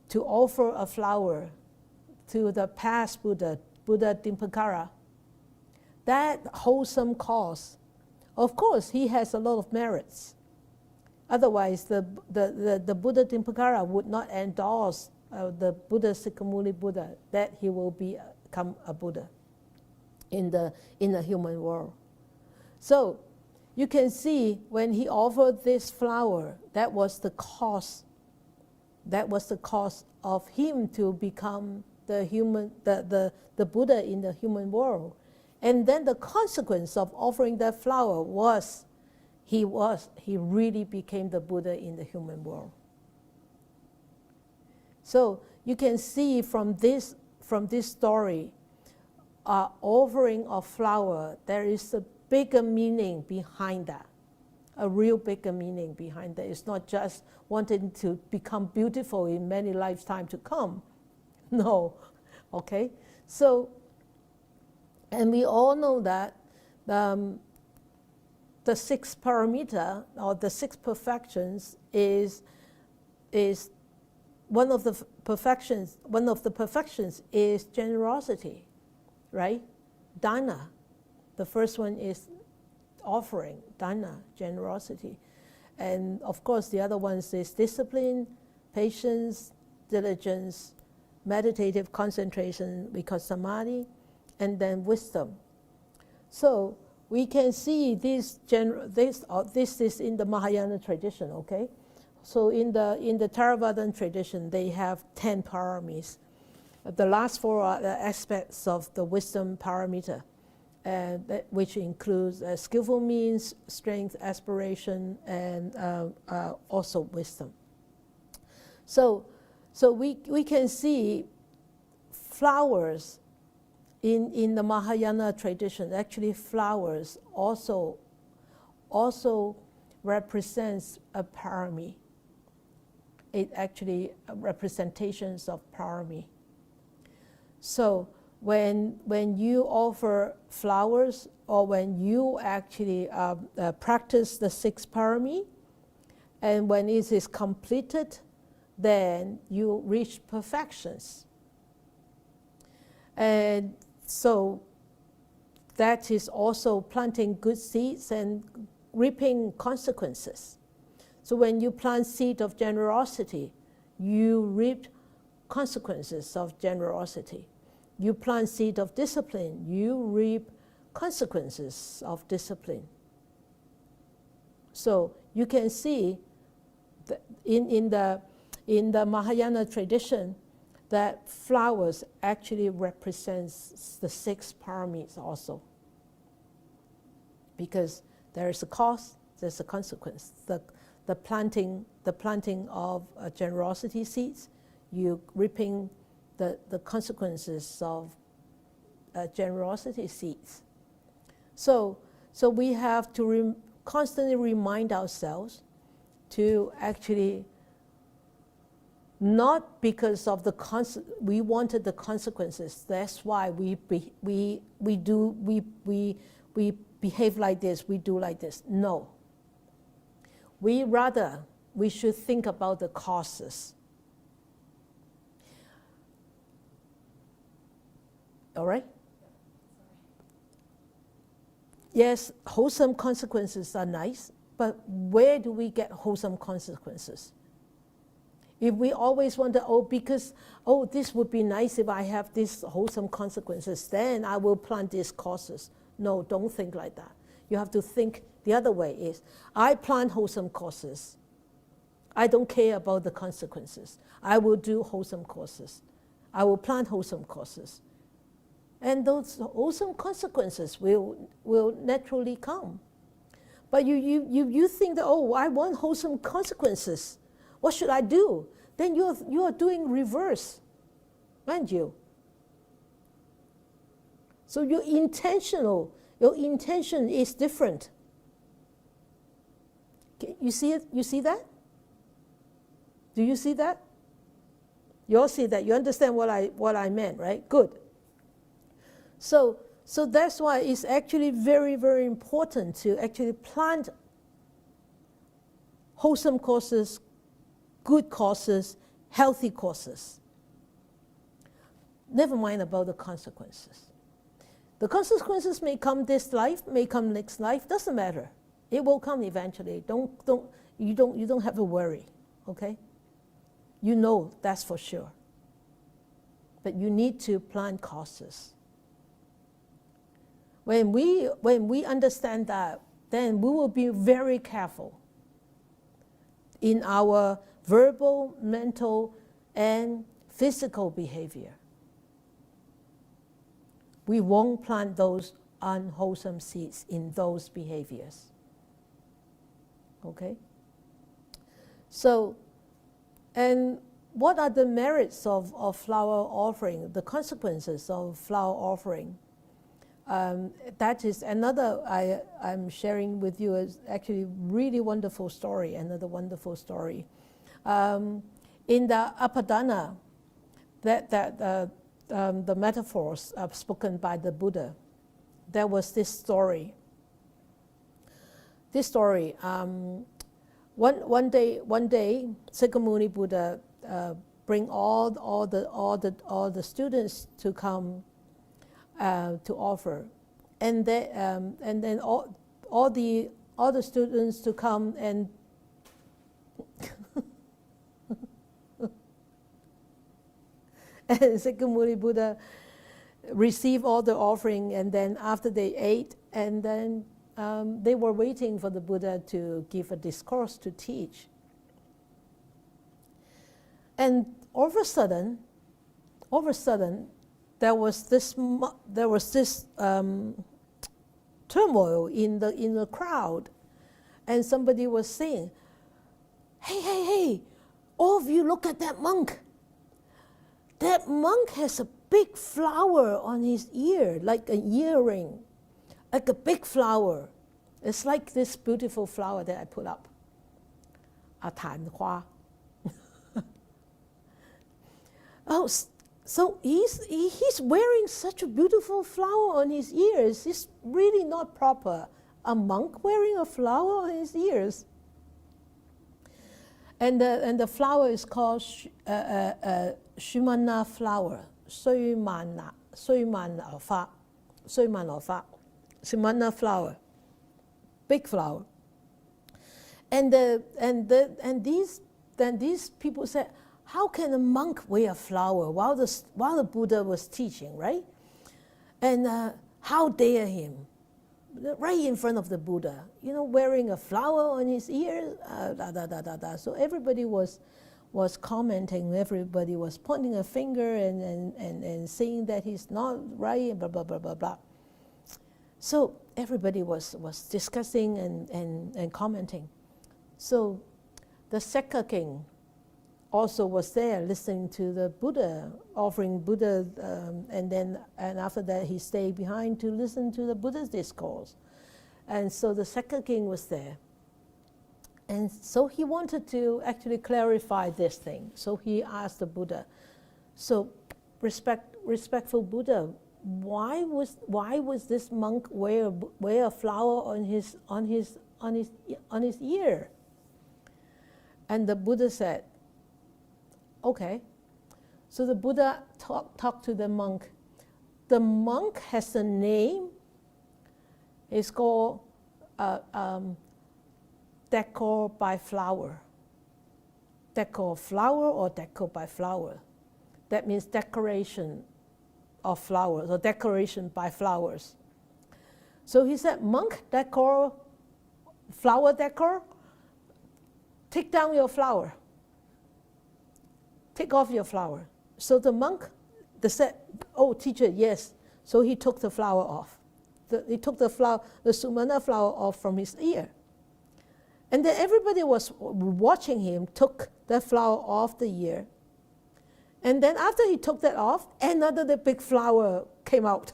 to offer a flower to the past Buddha Dipakara. That wholesome cause, of course, he has a lot of merits. Otherwise, the Buddha Dipakara would not endorse the Buddha Sikamuni Buddha that he will become a Buddha in the human world. So you can see when he offered this flower, that was the cause. That was the cause of him to become the Buddha in the human world. And then the consequence of offering that flower was he really became the Buddha in the human world. So you can see from this story, offering of flower, there is a bigger meaning behind that, a real bigger meaning behind that. It's not just wanting to become beautiful in many lifetimes to come. No, okay? So, and we all know that the sixth paramita, or the six perfections, is one of the perfections. One of the perfections is generosity, right? Dana. The first one is offering, dana, generosity. And of course, the other ones is discipline, patience, diligence, meditative concentration, because samadhi, and then wisdom. So we can see this is in the Mahayana tradition, okay? So in the Theravadan tradition, they have 10 paramis. The last 4 are the aspects of the wisdom paramita, which includes skillful means, strength, aspiration, and also wisdom. So we can see flowers in the Mahayana tradition. Actually, flowers also represents a parami. It actually representations of parami. So when you offer flowers, or when you actually practice the 6 parami, and when it is completed, then you reach perfections. And so that is also planting good seeds and reaping consequences. So when you plant seed of generosity, you reap consequences of generosity. You plant seed of discipline, you reap consequences of discipline. So you can see that in the Mahayana tradition that flowers actually represents the 6 paramis also. Because there is a cause, there's a consequence. The planting of generosity seeds, you reaping the consequences of generosity seeds. So we have to constantly remind ourselves to actually, not because of we wanted the consequences. That's why we behave like this. We do like this. No. We should think about the causes. All right? Yes, wholesome consequences are nice, but where do we get wholesome consequences? If we always wonder, this would be nice if I have these wholesome consequences, then I will plant these causes. No, don't think like that. You have to think the other way is, I plant wholesome causes. I don't care about the consequences. I will do wholesome causes. I will plant wholesome causes. And those wholesome consequences will naturally come. But you think that, I want wholesome consequences. What should I do? Then you are doing reverse, aren't you? So your intention is different. You see it? You see that? Do you see that? You all see that. You understand what I meant, right? Good. So that's why it's actually very, very important to actually plant wholesome causes, good causes, healthy causes. Never mind about the consequences. The consequences may come this life, may come next life, doesn't matter. It will come eventually. You don't have to worry, okay? You know that's for sure. But you need to plant causes. When we understand that, then we will be very careful in our verbal, mental, and physical behavior. We won't plant those unwholesome seeds in those behaviors. Okay? So, and what are the merits of flower offering, the consequences of flower offering? That is another, I'm sharing with you is actually really wonderful story, another wonderful story. In the Apadana, the metaphors spoken by the Buddha, there was this story. One day, Sikamuni Buddha bring all the students to come to offer, and then all the students to come and and Sikamuni Buddha received all the offering, and then after they ate, and then they were waiting for the Buddha to give a discourse to teach. And all of a sudden, there was this turmoil in the crowd, and somebody was saying, "Hey! All of you, look at that monk. That monk has a big flower on his ear, like an earring, like a big flower. It's like this beautiful flower that I put up, a 昙花." Oh, so he's wearing such a beautiful flower on his ears. It's really not proper. A monk wearing a flower on his ears. And the flower is called Shumana flower, 須曼流花, Shumana flower, big flower. And these people said, how can a monk wear a flower while the Buddha was teaching, right? And how dare him, right in front of the Buddha, wearing a flower on his ear, So everybody was commenting, everybody was pointing a finger and saying that he's not right, blah, blah, blah, blah, blah. So everybody was discussing and commenting. So the Sangha king also was there listening to the Buddha, offering Buddha, and after that he stayed behind to listen to the Buddha's discourse. And so the Sangha king was there. And so he wanted to actually clarify this thing. So he asked the Buddha, so respectful Buddha, why was this monk wear a flower on his ear? And the Buddha said, okay. So the Buddha talked to the monk. The monk has a name. It's called decor by flower. Decor flower or decor by flower. That means decoration of flowers or decoration by flowers. So he said, monk decor, flower decor, take down your flower. Take off your flower. So the monk said, oh, teacher, yes. So he took the flower off. He took the Sumana flower off from his ear. And then everybody was watching him, took the flower off the ear. And then after he took that off, another big flower came out,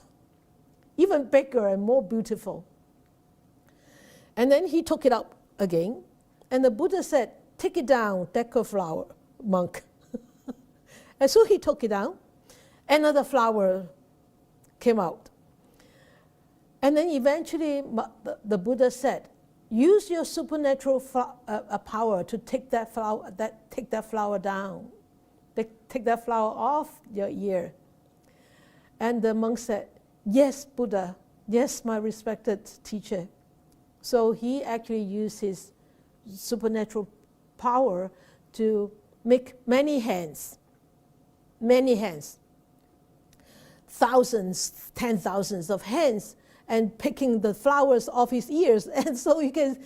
even bigger and more beautiful. And then he took it up again. And the Buddha said, take it down, decor flower, monk. And so he took it down. Another flower came out. And then eventually the Buddha said, use your supernatural power to take that flower down. Take that flower off your ear. And the monk said, yes, Buddha. Yes, my respected teacher. So he actually used his supernatural power to make many hands, thousands, 10,000s of hands, and picking the flowers off his ears. And so you can,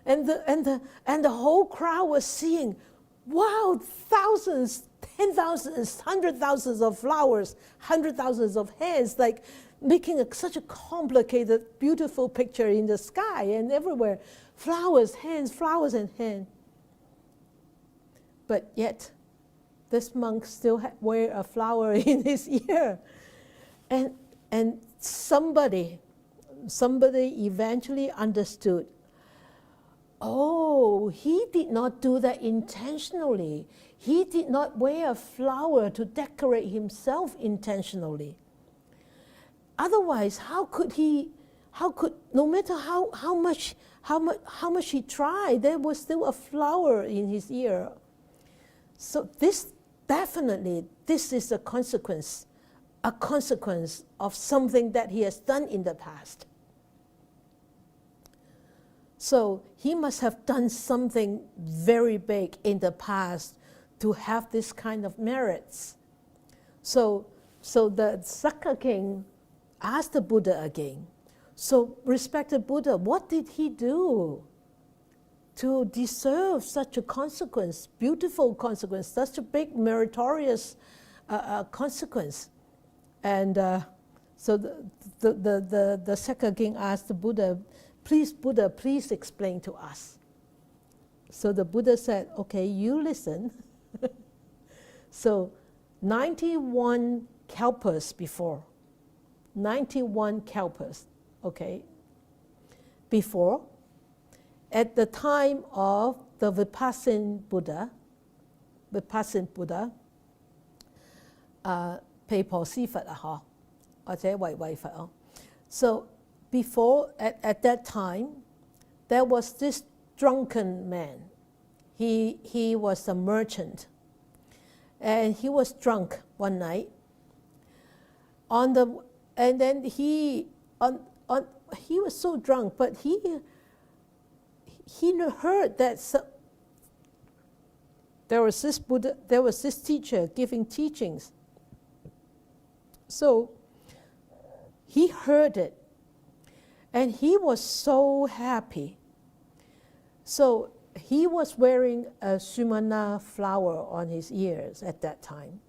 and the whole crowd was seeing, wow, thousands, 10,000s, 100,000s of flowers, 100,000s of hands, like making such a complicated, beautiful picture in the sky and everywhere. Flowers and hands. But yet, this monk still wear a flower in his ear. And somebody eventually understood, oh, he did not do that intentionally. He did not wear a flower to decorate himself intentionally. Otherwise, no matter how much he tried, there was still a flower in his ear. So this is a consequence of something that he has done in the past. So he must have done something very big in the past to have this kind of merits. So the Sangha king asked the Buddha again, so respected Buddha, what did he do to deserve such a consequence, beautiful consequence, such a big meritorious consequence? And so the Sangha king asked the Buddha, Buddha, please explain to us. So the Buddha said, okay, you listen. So 91 kalpas before, 91 kalpas, okay, before, at the time of the Vipassana Buddha, 毗婆尸佛啊，嗬，或者慧慧佛哦。So before, at that time, there was this drunken man. he was a merchant, and he was drunk one night. And then he was so drunk, but he heard that there was this teacher giving teachings. So he heard it, and he was so happy. So he was wearing a sumana flower on his ears at that time.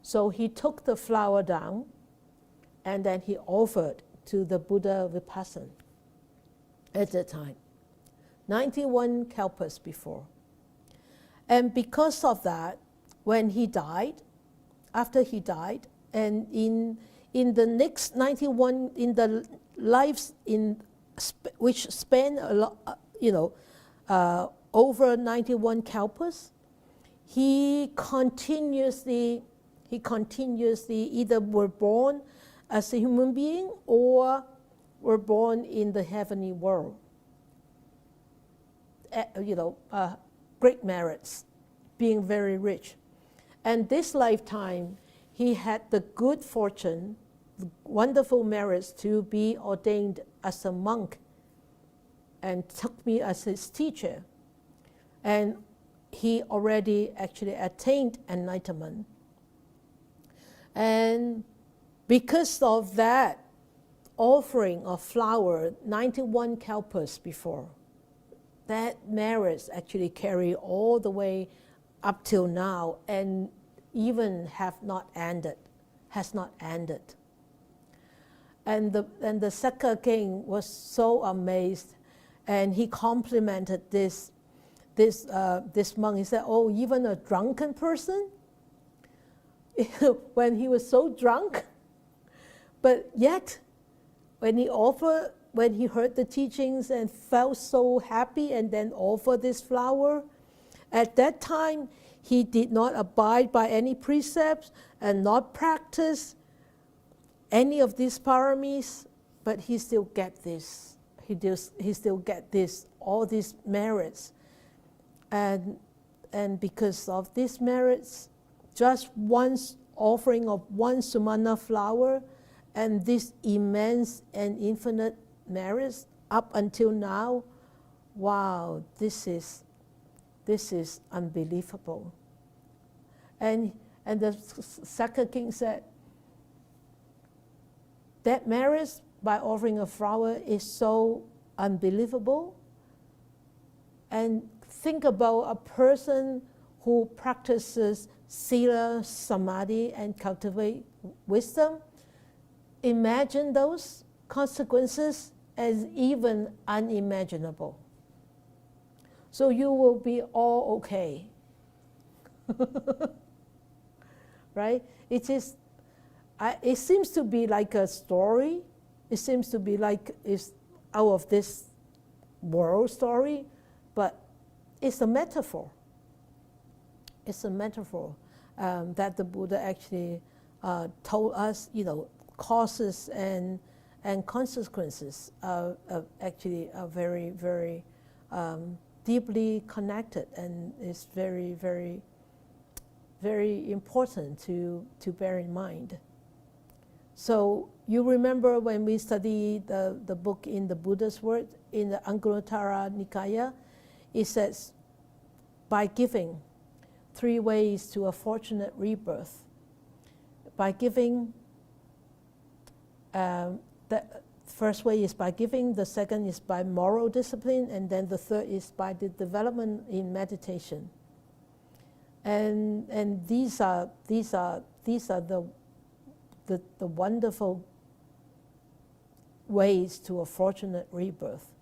So he took the flower down, and then he offered to the Buddha Vipassana at that time, 91 kalpas before. And because of that, when he died, after he died, and in the next 91, in the lives which span a lot, over 91 kalpas, he continuously either were born as a human being or were born in the heavenly world. Great merits, being very rich. And this lifetime, he had the good fortune, the wonderful merits to be ordained as a monk and took me as his teacher. And he already actually attained enlightenment. And because of that offering of flower, 91 kalpas before, that merits actually carry all the way up till now, and even has not ended. And the Sangha king was so amazed, and he complimented this monk. He said, "Oh, even a drunken person, when he was so drunk, but yet when he heard the teachings and felt so happy and then offered this flower, at that time he did not abide by any precepts and not practice any of these paramis, but he still get this. He still get this, all these merits. And because of these merits, just one offering of one sumana flower and this immense and infinite merits up until now, wow, this is unbelievable." And the Sangha king said, that merits by offering a flower is so unbelievable. And think about a person who practices sila, samadhi, and cultivate wisdom. Imagine those consequences as even unimaginable. So you will be all okay. Right? It seems to be like a story. It seems to be like it's out of this world story, but it's a metaphor. It's a metaphor that the Buddha actually told us, causes and consequences are actually very, very deeply connected, and it's very, very, very important to bear in mind. So you remember when we studied the book in the Buddha's word, in the Anguttara Nikaya, it says, by giving, 3 ways to a fortunate rebirth. By giving, the first way is by giving, the second is by moral discipline, and then the third is by the development in meditation. And these are the wonderful ways to a fortunate rebirth.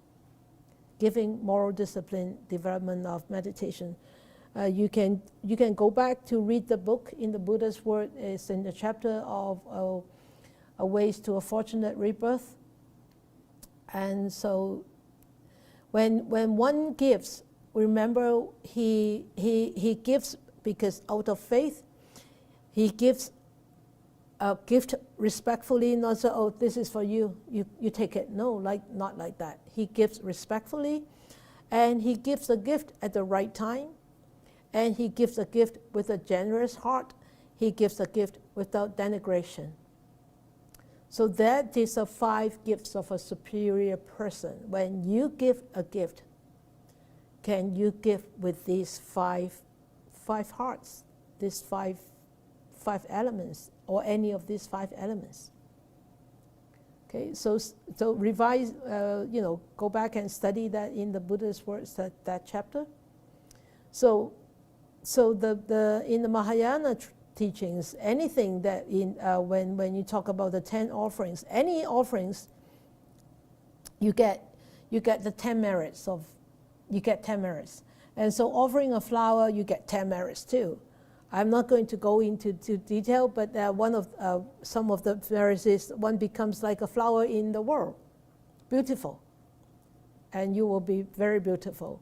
Giving, moral discipline, development of meditation. You can go back to read the book in the Buddha's word. It's in the chapter of ways to a fortunate rebirth. And so when one gives, remember he gives because out of faith. He gives a gift respectfully, not so, "Oh, this is for you, you take it." No, not like that. He gives respectfully, and he gives a gift at the right time, and he gives a gift with a generous heart. He gives a gift without denigration. So that is the 5 gifts of a superior person. When you give a gift, can you give with these five hearts, these five elements, or any of these 5 elements? Okay, so revise, go back and study that in the Buddha's words, that chapter. So in the Mahayana teachings, anything that when you talk about the 10 offerings, any offerings, you get the 10 merits of, you get 10 merits. And so offering a flower, you get 10 merits too. I'm not going to go into detail, but some of the merits is one becomes like a flower in the world, beautiful, and you will be very beautiful,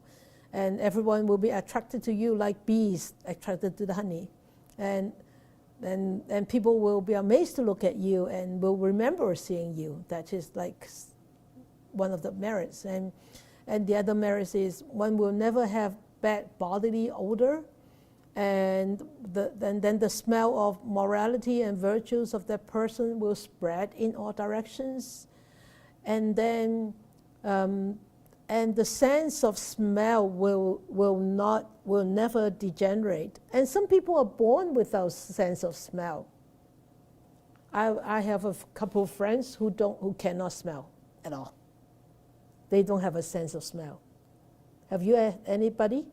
and everyone will be attracted to you like bees attracted to the honey, and people will be amazed to look at you and will remember seeing you. That is like one of the merits, and the other merits is one will never have bad bodily odor. And then the smell of morality and virtues of that person will spread in all directions, and then and the sense of smell will never degenerate. And some people are born without sense of smell. I have a couple of friends who cannot smell at all. They don't have a sense of smell. Have you had anybody?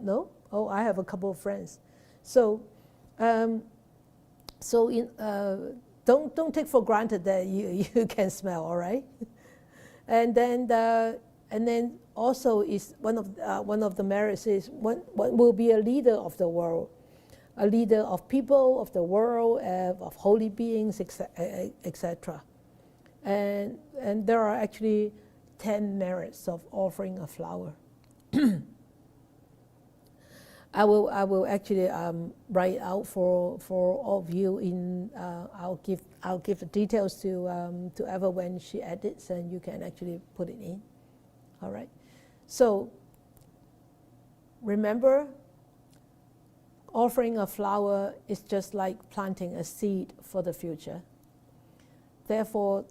No? Oh, I have a couple of friends. So, don't take for granted that you can smell. All right, and then also is one of the merits is one will be a leader of the world, a leader of people of the world, of holy beings, etc. And there are actually 10 merits of offering a flower. I will actually write out for all of you. I'll give the details to Eva when she edits, and you can actually put it in. All right. So remember, offering a flower is just like planting a seed for the future. Therefore,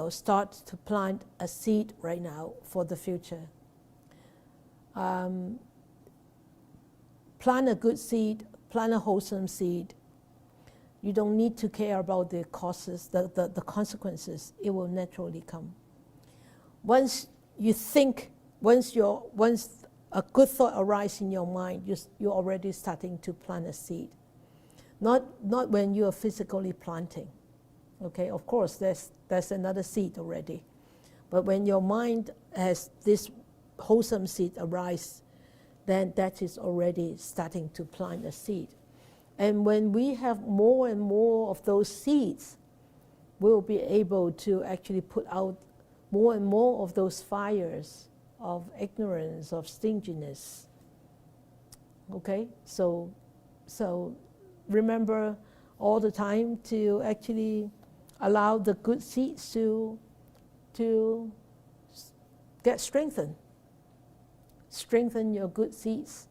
start to plant a seed right now for the future. Plant a good seed, plant a wholesome seed. You don't need to care about the causes, the consequences. It will naturally come. Once you think, once a good thought arises in your mind, you're already starting to plant a seed. Not when you are physically planting. Okay, of course, there's another seed already. But when your mind has this wholesome seed arise, then that is already starting to plant a seed. And when we have more and more of those seeds, we'll be able to actually put out more and more of those fires of ignorance, of stinginess. Okay, so remember all the time to actually allow the good seeds to get strengthened. Strengthen your good seeds.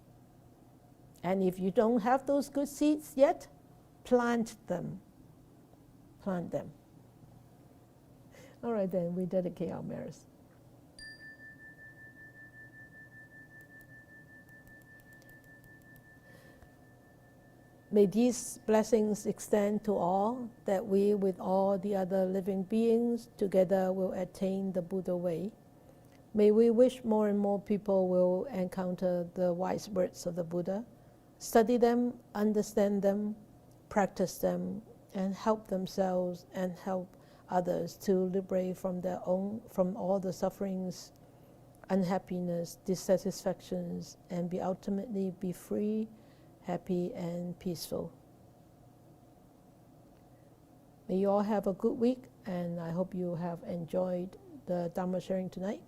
And if you don't have those good seeds yet, plant them. Plant them. All right, then we dedicate our merits. May these blessings extend to all, that we, with all the other living beings, together will attain the Buddha way. May we wish more and more people will encounter the wise words of the Buddha, study them, understand them, practice them, and help themselves and help others to liberate from all the sufferings, unhappiness, dissatisfactions, and ultimately be free, happy, and peaceful. May you all have a good week, and I hope you have enjoyed the Dharma sharing tonight.